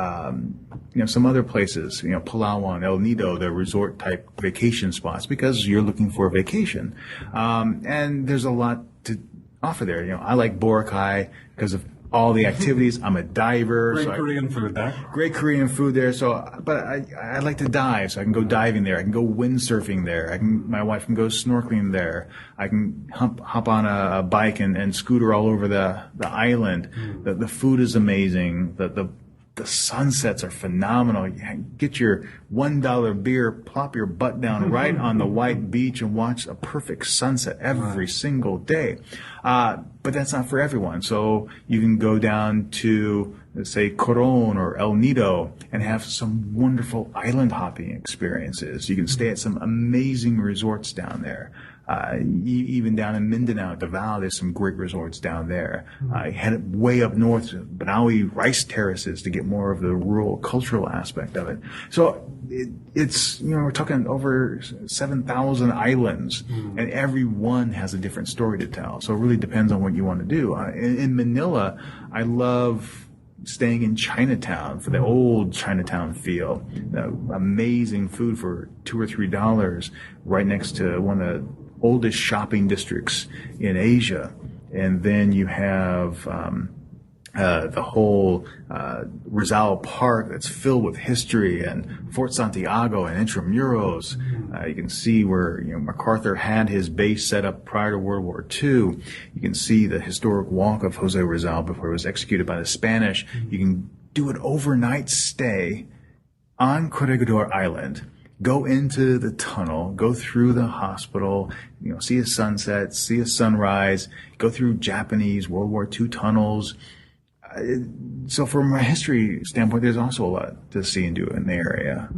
[SPEAKER 2] some other places, Palawan, El Nido, the resort type vacation spots, because you're looking for a vacation. And there's a lot to offer there. I like Boracay because of all the activities. I'm a diver.
[SPEAKER 1] Great Korean food there.
[SPEAKER 2] Great Korean food there. But I like to dive, so I can go diving there. I can go windsurfing there. My wife can go snorkeling there. I can hop on a bike and scooter all over the island. The food is amazing. The sunsets are phenomenal. You get your $1 beer, plop your butt down right on the white beach and watch a perfect sunset every single day. But that's not for everyone. So you can go down to, let's say, Coron or El Nido and have some wonderful island hopping experiences. You can stay at some amazing resorts down there. Even down in Mindanao, Davao, there's some great resorts down there. Head way up north to Banawi rice terraces to get more of the rural cultural aspect of it. So it's we're talking over 7,000 islands, and every one has a different story to tell. So it really depends on what you want to do. In Manila, I love staying in Chinatown for the old Chinatown feel. Amazing food for $2 or $3 right next to one of the oldest shopping districts in Asia. And then you have the whole Rizal Park that's filled with history, and Fort Santiago and Intramurals. You can see where MacArthur had his base set up prior to World War II. You can see the historic walk of Jose Rizal before he was executed by the Spanish. You can do an overnight stay on Corregidor Island. Go into the tunnel, go through the hospital, see a sunset, see a sunrise, go through Japanese World War II tunnels. So from a history standpoint, there's also a lot to see and do in the area.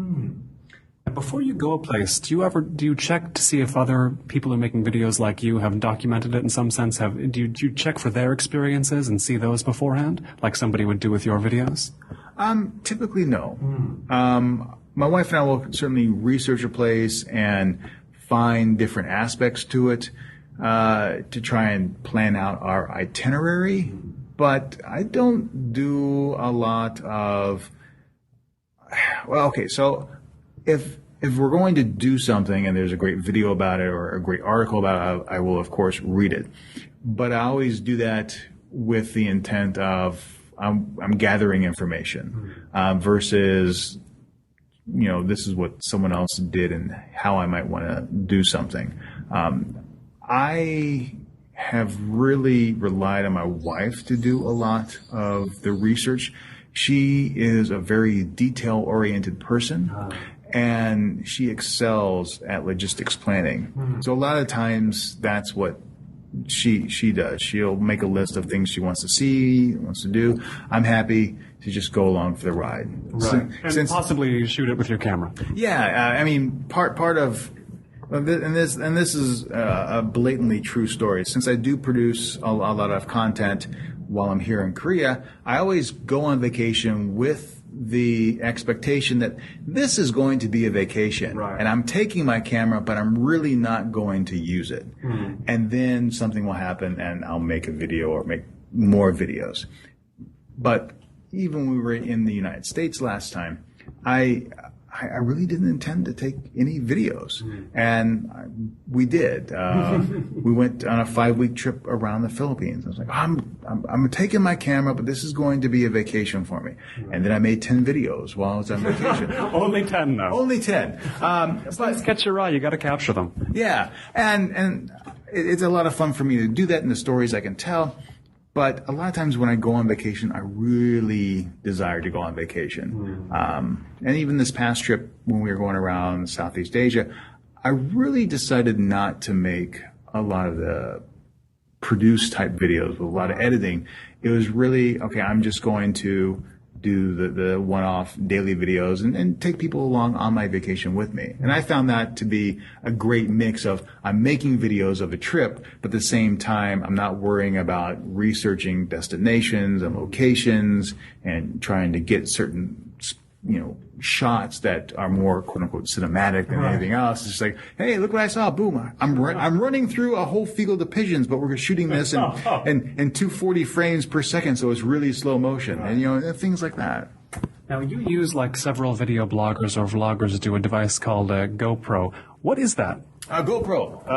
[SPEAKER 1] before you go a place, do you check to see if other people who are making videos like you have documented it in some sense? Do you check for their experiences and see those beforehand, like somebody would do with your videos?
[SPEAKER 2] Typically, no. My wife and I will certainly research a place and find different aspects to it to try and plan out our itinerary. But I don't do a lot of. Well, okay, so if we're going to do something and there's a great video about it or a great article about it, I will of course read it. But I always do that with the intent of I'm gathering information versus this is what someone else did and how I might want to do something. I have really relied on my wife to do a lot of the research. She is a very detail-oriented person, and she excels at logistics planning. So a lot of times that's what she does. She'll make a list of things she wants to see, wants to do. I'm happy to just go along for the ride.
[SPEAKER 1] Right. And possibly shoot it with your camera.
[SPEAKER 2] Yeah, I mean, part of, and this is a blatantly true story. Since I do produce a lot of content while I'm here in Korea, I always go on vacation with the expectation that this is going to be a vacation. Right. And I'm taking my camera, but I'm really not going to use it. And then something will happen and I'll make a video or make more videos. But even when we were in the United States last time, I really didn't intend to take any videos, and we did. We went on a 5-week trip around the Philippines. I was like, I'm taking my camera, but this is going to be a vacation for me. And then I made 10 videos while I was on vacation.
[SPEAKER 1] Only 10, though.
[SPEAKER 2] Only 10.
[SPEAKER 1] But catch your eye. You got to capture them.
[SPEAKER 2] Yeah, and it's a lot of fun for me to do that in the stories I can tell. But a lot of times when I go on vacation, I really desire to go on vacation. And even this past trip, when we were going around Southeast Asia, I really decided not to make a lot of the produced type videos with a lot of editing. It was really, okay, I'm just going to do the one-off daily videos and take people along on my vacation with me. And I found that to be a great mix of I'm making videos of a trip, but at the same time, I'm not worrying about researching destinations and locations and trying to get certain, shots that are more quote unquote cinematic than anything else. It's just like, hey, look what I saw. Boom. I'm running through a whole field of pigeons, but we're shooting this in 240 frames per second. So it's really slow motion and, things like that.
[SPEAKER 1] Now you use like several video bloggers or vloggers do a device called a GoPro. What is that?
[SPEAKER 2] GoPro.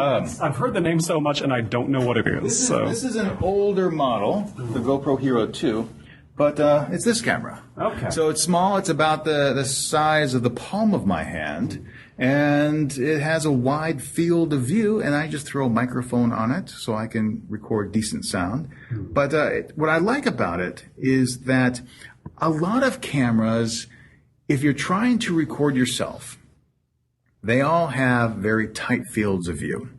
[SPEAKER 1] I've heard the name so much and I don't know what it is.
[SPEAKER 2] This is an older model, the GoPro Hero 2. But it's this camera.
[SPEAKER 1] Okay.
[SPEAKER 2] So it's small. It's about the size of the palm of my hand. And it has a wide field of view. And I just throw a microphone on it so I can record decent sound. But what I like about it is that a lot of cameras, if you're trying to record yourself, they all have very tight fields of view,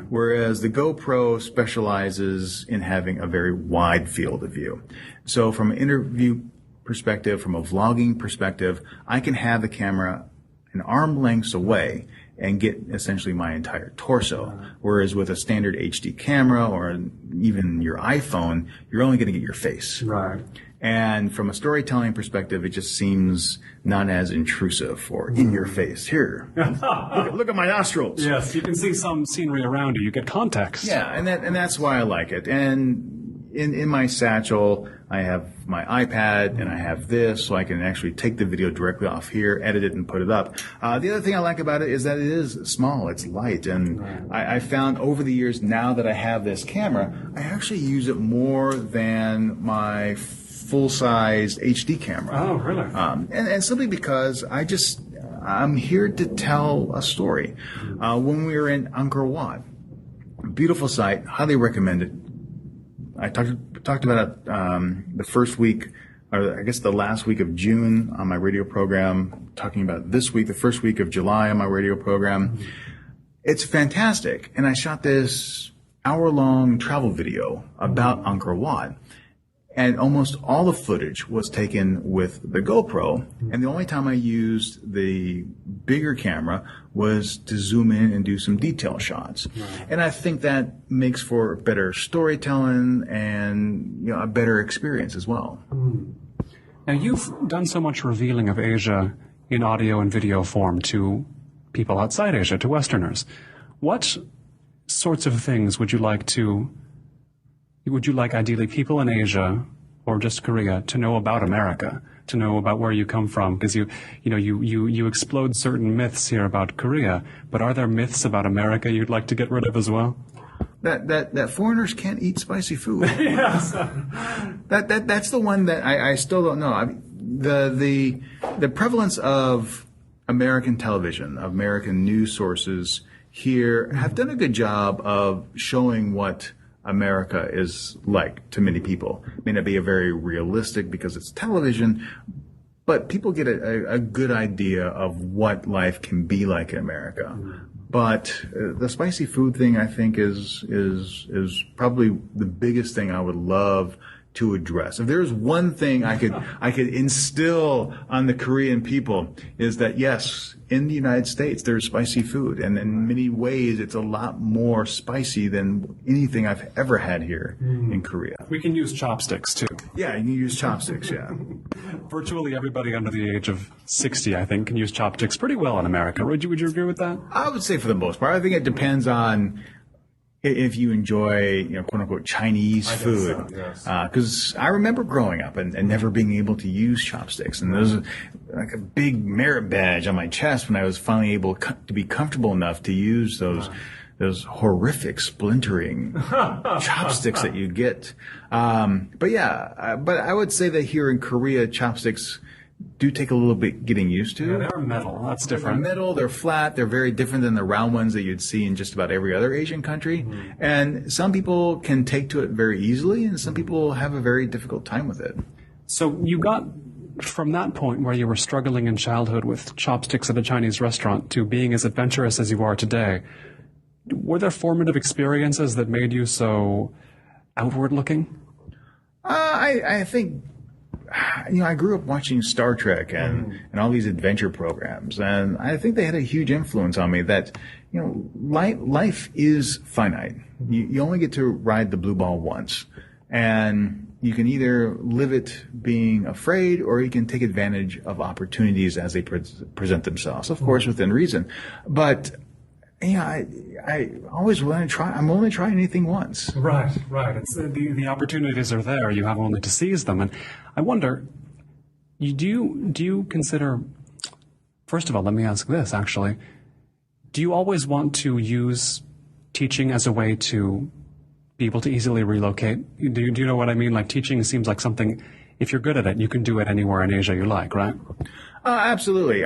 [SPEAKER 2] whereas the GoPro specializes in having a very wide field of view. So from an interview perspective, from a vlogging perspective, I can have the camera an arm lengths away and get essentially my entire torso. Whereas with a standard HD camera or even your iPhone, you're only going to get your face.
[SPEAKER 1] Right.
[SPEAKER 2] And from a storytelling perspective, it just seems not as intrusive or in your face. Here, look at my nostrils.
[SPEAKER 1] Yes, you can see some scenery around you. You get context.
[SPEAKER 2] Yeah, and that's why I like it. And in my satchel, I have my iPad and I have this, so I can actually take the video directly off here, edit it, and put it up. The other thing I like about it is that it is small, it's light, and I found over the years, now that I have this camera, I actually use it more than my full-size HD camera.
[SPEAKER 1] Oh, really?
[SPEAKER 2] And simply because I'm here to tell a story. When we were in Angkor Wat, beautiful site, highly recommend it. I talked about it the first week, or I guess the last week of June on my radio program, talking about this week, the first week of July on my radio program. It's fantastic. And I shot this hour-long travel video about Angkor Wat. And almost all the footage was taken with the GoPro. And the only time I used the bigger camera was to zoom in and do some detail shots. And I think that makes for better storytelling and a better experience as well.
[SPEAKER 1] Now, you've done so much revealing of Asia in audio and video form to people outside Asia, to Westerners. What sorts of things would you like ideally people in Asia or just Korea to know about America, to know about where you come from? Because you explode certain myths here about Korea, but are there myths about America you'd like to get rid of as well?
[SPEAKER 2] That foreigners can't eat spicy food.
[SPEAKER 1] Yes.
[SPEAKER 2] That's the one that I still don't know. I mean, the prevalence of American television, of American news sources here have done a good job of showing what America is like to many people. It may not be a very realistic because it's television, but people get a good idea of what life can be like in America. But the spicy food thing, I think, is probably the biggest thing I would love to address. If there's one thing I could instill on the Korean people, is that yes, in the United States there's spicy food, and in many ways it's a lot more spicy than anything I've ever had here in Korea.
[SPEAKER 1] We can use chopsticks too.
[SPEAKER 2] Yeah, you can use chopsticks. Yeah.
[SPEAKER 1] Virtually everybody under the age of 60, I think, can use chopsticks pretty well in America. Would you agree with that?
[SPEAKER 2] I would say for the most part. I think it depends on if you enjoy, quote unquote, Chinese food. Because I remember growing up and never being able to use chopsticks. And there was like a big merit badge on my chest when I was finally able to be comfortable enough to use those horrific splintering chopsticks that you get. But I would say that here in Korea, chopsticks do take a little bit getting used to.
[SPEAKER 1] Yeah, they're metal. That's different.
[SPEAKER 2] They're metal, they're flat, they're very different than the round ones that you'd see in just about every other Asian country. And some people can take to it very easily, and some people have a very difficult time with it.
[SPEAKER 1] So you got from that point where you were struggling in childhood with chopsticks at a Chinese restaurant to being as adventurous as you are today. Were there formative experiences that made you so outward looking?
[SPEAKER 2] I think, I grew up watching Star Trek and all these adventure programs, and I think they had a huge influence on me that, life is finite. You only get to ride the blue ball once, and you can either live it being afraid, or you can take advantage of opportunities as they present themselves, of course, within reason. But I always want to try. I'm only trying anything once.
[SPEAKER 1] Right. It's the opportunities are there. You have only to seize them. And I wonder, do you consider? First of all, let me ask this. Actually, do you always want to use teaching as a way to be able to easily relocate? Do you know what I mean? Like, teaching seems like something. If you're good at it, you can do it anywhere in Asia you like, right?
[SPEAKER 2] Absolutely.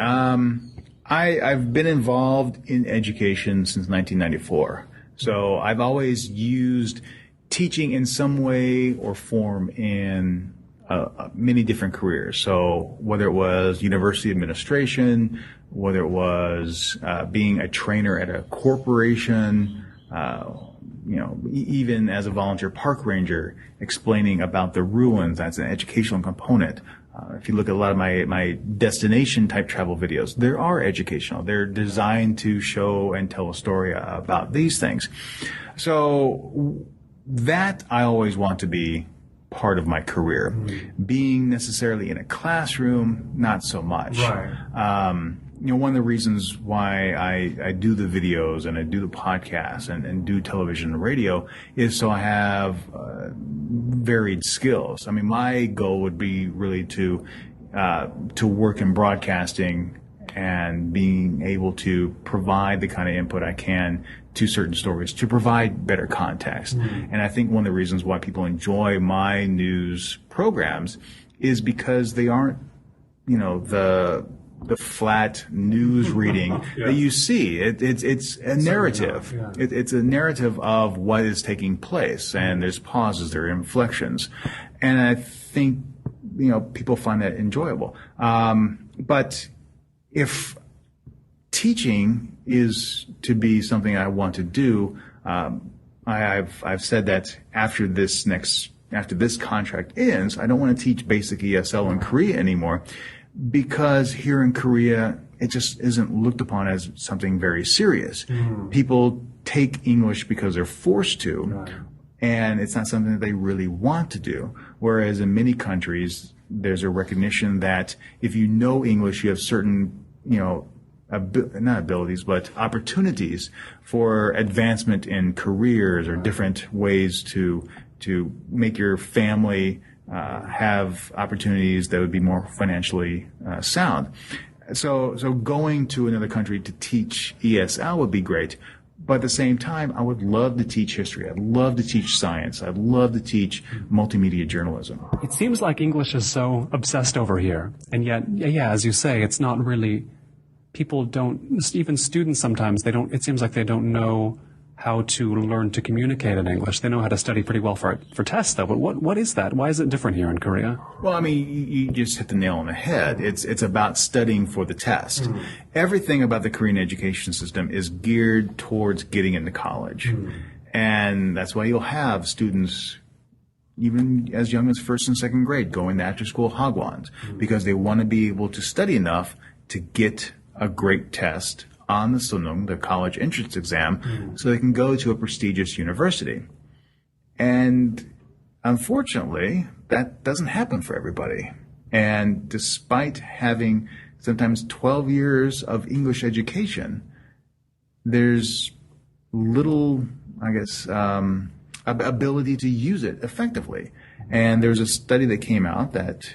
[SPEAKER 2] I've been involved in education since 1994. So I've always used teaching in some way or form in many different careers. So whether it was university administration, whether it was being a trainer at a corporation, even as a volunteer park ranger, explaining about the ruins, that's an educational component. If you look at a lot of my destination type travel videos, they are educational. They're designed to show and tell a story about these things. So that I always want to be part of my career. Being necessarily in a classroom, not so much.
[SPEAKER 1] Right.
[SPEAKER 2] One of the reasons why I do the videos and I do the podcasts and do television and radio is so I have varied skills. I mean, my goal would be really to work in broadcasting and being able to provide the kind of input I can to certain stories to provide better context. And I think one of the reasons why people enjoy my news programs is because they aren't, the flat news reading that you see. It's a narrative. It's a narrative of what is taking place, and there's pauses, there are inflections, and I think people find that enjoyable. But if teaching is to be something I want to do, I've said that after this next after this contract ends, I don't want to teach basic ESL in Korea anymore, because here in Korea, it just isn't looked upon as something very serious. People take English because they're forced to, right, and it's not something that they really want to do. Whereas in many countries, there's a recognition that if you know English, you have certain, not abilities, but opportunities for advancement in careers or different ways to make your family have opportunities that would be more financially sound. So going to another country to teach ESL would be great. But at the same time, I would love to teach history. I'd love to teach science. I'd love to teach multimedia journalism.
[SPEAKER 1] It seems like English is so obsessed over here. And yet, yeah, as you say, it's not really, people don't, even students sometimes, it seems like they don't know how to learn to communicate in English. They know how to study pretty well for tests, though. But what is that? Why is it different here in Korea?
[SPEAKER 2] Well, I mean, you just hit the nail on the head. It's about studying for the test. Everything about the Korean education system is geared towards getting into college. And that's why you'll have students, even as young as first and second grade, going to after-school hagwons, because they want to be able to study enough to get a great test on the sunung, the college entrance exam, so they can go to a prestigious university. And unfortunately, that doesn't happen for everybody. And despite having sometimes 12 years of English education, there's little, I guess, ability to use it effectively. And there's a study that came out that,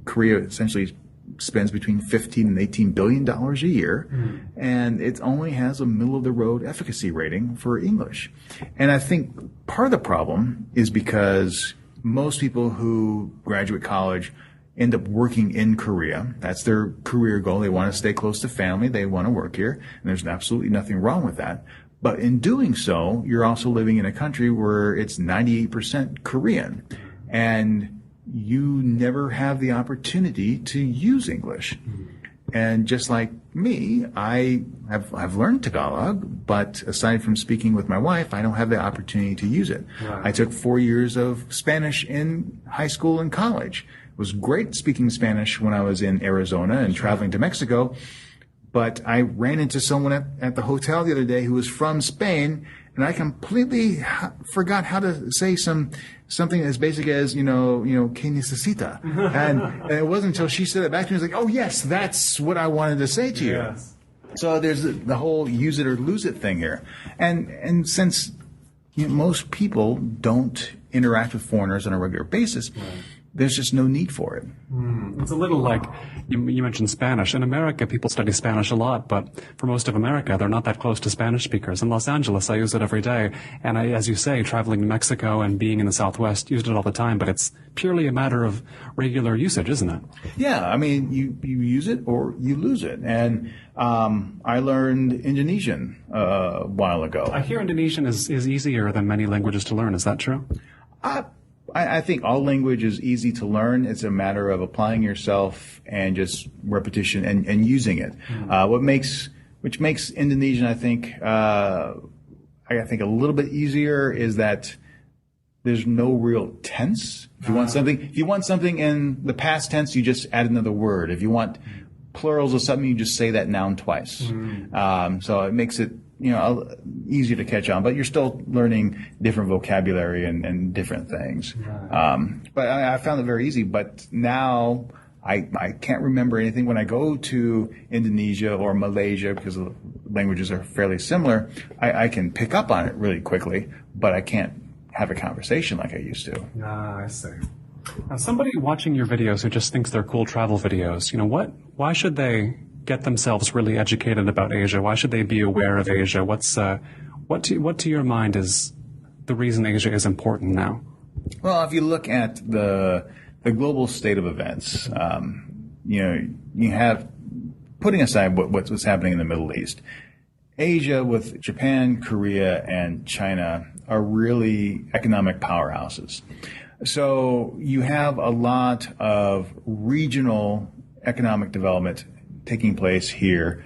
[SPEAKER 2] Korea essentially spends between $15 and $18 billion a year, and it only has a middle-of-the-road efficacy rating for English. And I think part of the problem is because most people who graduate college end up working in Korea. That's their career goal. They want to stay close to family. They want to work here, and there's absolutely nothing wrong with that. But in doing so, you're also living in a country where it's 98% Korean, and you never have the opportunity to use English. And just like me, I've learned Tagalog, but aside from speaking with my wife, I don't have the opportunity to use it. Right. I took 4 years of Spanish in high school and college. It was great speaking Spanish when I was in Arizona and traveling to Mexico, but I ran into someone at the hotel the other day who was from Spain, and I completely forgot how to say something as basic as, que necesita. And it wasn't until she said it back to me, I was like, oh, yes, that's what I wanted to say to you. Yes. So there's the whole use it or lose it thing here. And since most people don't interact with foreigners on a regular basis, right, there's just no need for it.
[SPEAKER 1] It's a little like, you mentioned Spanish. In America, people study Spanish a lot, but for most of America, they're not that close to Spanish speakers. In Los Angeles, I use it every day. And as you say, traveling to Mexico and being in the Southwest, used it all the time, but it's purely a matter of regular usage, isn't it?
[SPEAKER 2] Yeah, I mean, you use it or you lose it. And I learned Indonesian a while ago.
[SPEAKER 1] I hear Indonesian is easier than many languages to learn. Is that true?
[SPEAKER 2] I think all language is easy to learn. It's a matter of applying yourself and just repetition and using it. Which makes Indonesian, I think a little bit easier is that there's no real tense. If you want something in the past tense, you just add another word. If you want plurals of something, you just say that noun twice. So it makes it easier to catch on, but you're still learning different vocabulary and different things. Right. But I found it very easy. But now I can't remember anything. When I go to Indonesia or Malaysia, because the languages are fairly similar, I can pick up on it really quickly, but I can't have a conversation like I used to.
[SPEAKER 1] I see. Now, somebody watching your videos who just thinks they're cool travel videos, why should they get themselves really educated about Asia? Why should they be aware of Asia? What to your mind is the reason Asia is important now?
[SPEAKER 2] Well, if you look at the global state of events, you have, putting aside what's happening in the Middle East, Asia with Japan, Korea, and China are really economic powerhouses. So you have a lot of regional economic development taking place here.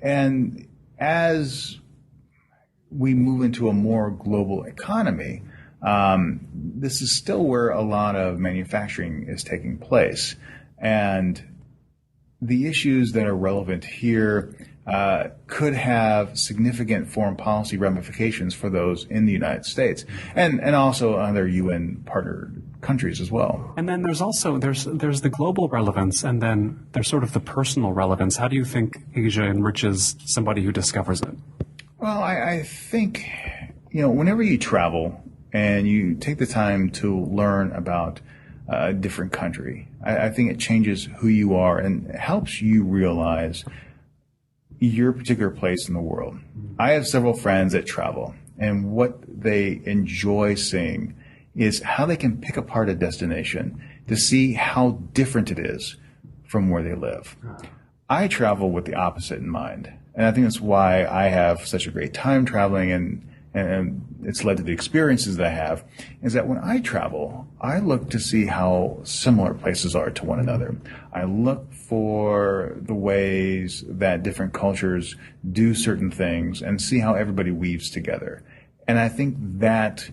[SPEAKER 2] And as we move into a more global economy, this is still where a lot of manufacturing is taking place. And the issues that are relevant here could have significant foreign policy ramifications for those in the United States and also other UN partner countries as well.
[SPEAKER 1] And then there's also there's the global relevance, and then there's sort of the personal relevance. How do you think Asia enriches somebody who discovers it?
[SPEAKER 2] Well, I think, whenever you travel and you take the time to learn about a different country, I think it changes who you are and helps you realize your particular place in the world. I have several friends that travel, and what they enjoy seeing is how they can pick apart a destination to see how different it is from where they live. I travel with the opposite in mind, and I think that's why I have such a great time traveling, and it's led to the experiences that I have, is that when I travel, I look to see how similar places are to one another. I look for the ways that different cultures do certain things and see how everybody weaves together. And I think that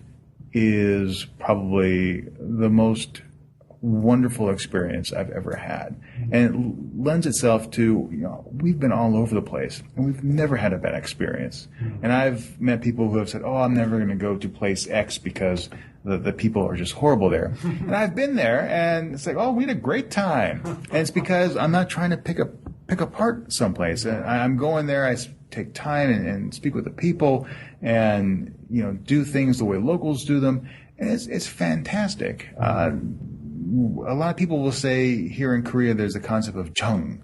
[SPEAKER 2] is probably the most wonderful experience I've ever had. And it lends itself to, we've been all over the place and we've never had a bad experience. And I've met people who have said, I'm never going to go to place X because the people are just horrible there. And I've been there and it's like, we had a great time. And it's because I'm not trying to pick apart someplace. And I'm going there, I take time and speak with the people and, do things the way locals do them. And it's fantastic. A lot of people will say here in Korea there's a concept of jung,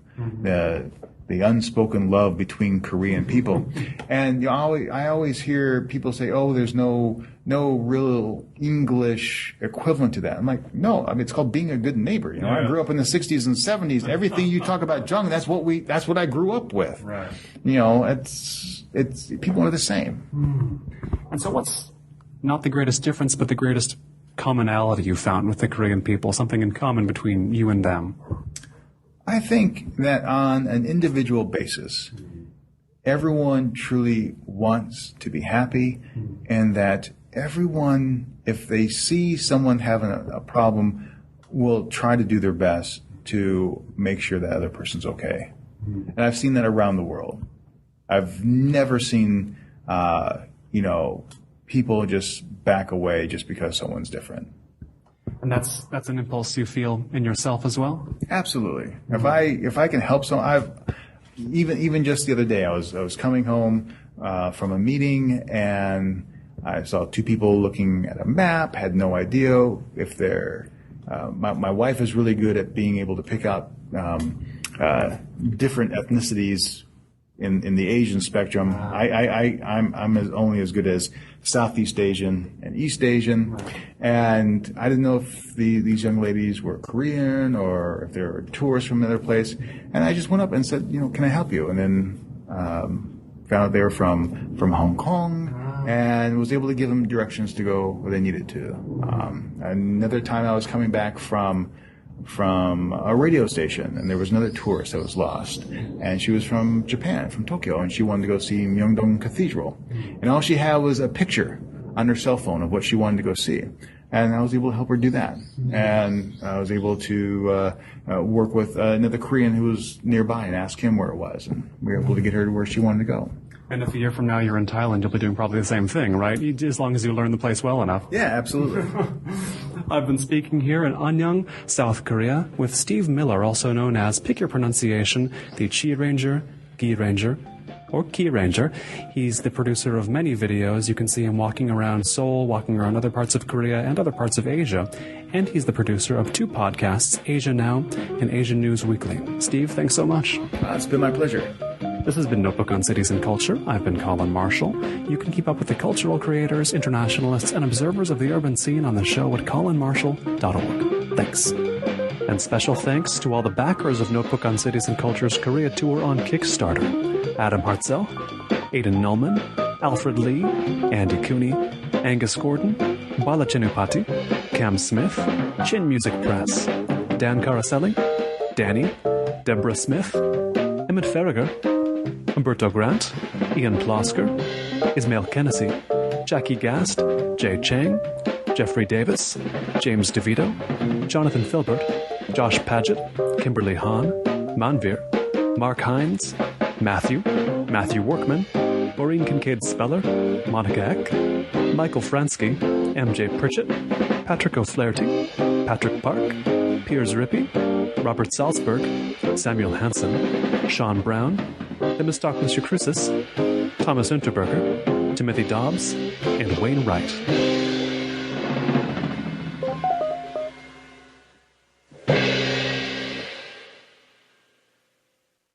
[SPEAKER 2] the unspoken love between Korean people. And I always hear people say, there's no real English equivalent to that. I'm like, no, it's called being a good neighbor. I grew up in the 60s and 70s. Everything you talk about jung, that's what I grew up with.
[SPEAKER 1] Right.
[SPEAKER 2] It's people are the same.
[SPEAKER 1] And so what's not the greatest difference, but the greatest commonality you found with the Korean people, something in common between you and them?
[SPEAKER 2] I think that on an individual basis, everyone truly wants to be happy, and that everyone, if they see someone having a problem, will try to do their best to make sure that other person's okay. And I've seen that around the world. I've never seen, people just back away just because someone's different.
[SPEAKER 1] And that's an impulse you feel in yourself as well?
[SPEAKER 2] Absolutely. If I can help someone, even just the other day, I was coming home from a meeting and I saw two people looking at a map, had no idea if they're. My wife is really good at being able to pick out different ethnicities in the Asian spectrum. I'm only as good as Southeast Asian and East Asian, and I didn't know if these young ladies were Korean or if they were tourists from another place. And I just went up and said, can I help you? And then found out they were from Hong Kong, and was able to give them directions to go where they needed to. Another time I was coming back from a radio station, and there was another tourist that was lost, and she was from Japan, from Tokyo, and she wanted to go see Myeongdong Cathedral, and all she had was a picture on her cell phone of what she wanted to go see, and I was able to help her do that, and I was able to work with another Korean who was nearby and ask him where it was, and we were able to get her to where she wanted to go.
[SPEAKER 1] And if a year from now you're in Thailand, you'll be doing probably the same thing, right? As long as you learn the place well enough.
[SPEAKER 2] Yeah, absolutely.
[SPEAKER 1] I've been speaking here in Anyang, South Korea, with Steve Miller, also known as, pick your pronunciation, the QiRanger, or QiRanger. He's the producer of many videos. You can see him walking around Seoul, walking around other parts of Korea and other parts of Asia. And he's the producer of two podcasts, Asia Now and Asian News Weekly. Steve, thanks so much.
[SPEAKER 2] It's been my pleasure.
[SPEAKER 1] This has been Notebook on Cities and Culture. I've been Colin Marshall. You can keep up with the cultural creators, internationalists, and observers of the urban scene on the show at colinmarshall.org. Thanks. And special thanks to all the backers of Notebook on Cities and Culture's Korea tour on Kickstarter. Adam Hartzell, Aidan Nullman, Alfred Lee, Andy Cooney, Angus Gordon, Bala Chinupati, Cam Smith, Chin Music Press, Dan Caraselli, Danny, Deborah Smith, Emmett Farragher, Umberto Grant, Ian Plosker, Ismail Kennedy, Jackie Gast, Jay Chang, Jeffrey Davis, James DeVito, Jonathan Filbert, Josh Paget, Kimberly Hahn, Manvir, Mark Hines, Matthew Workman, Maureen Kincaid Speller, Monica Eck, Michael Fransky, MJ Pritchett, Patrick O'Flaherty, Patrick Park, Piers Rippey, Robert Salzberg, Samuel Hansen, Sean Brown, The Mistock Mr. Crucis, Thomas Unterberger, Timothy Dobbs, and Wayne Wright.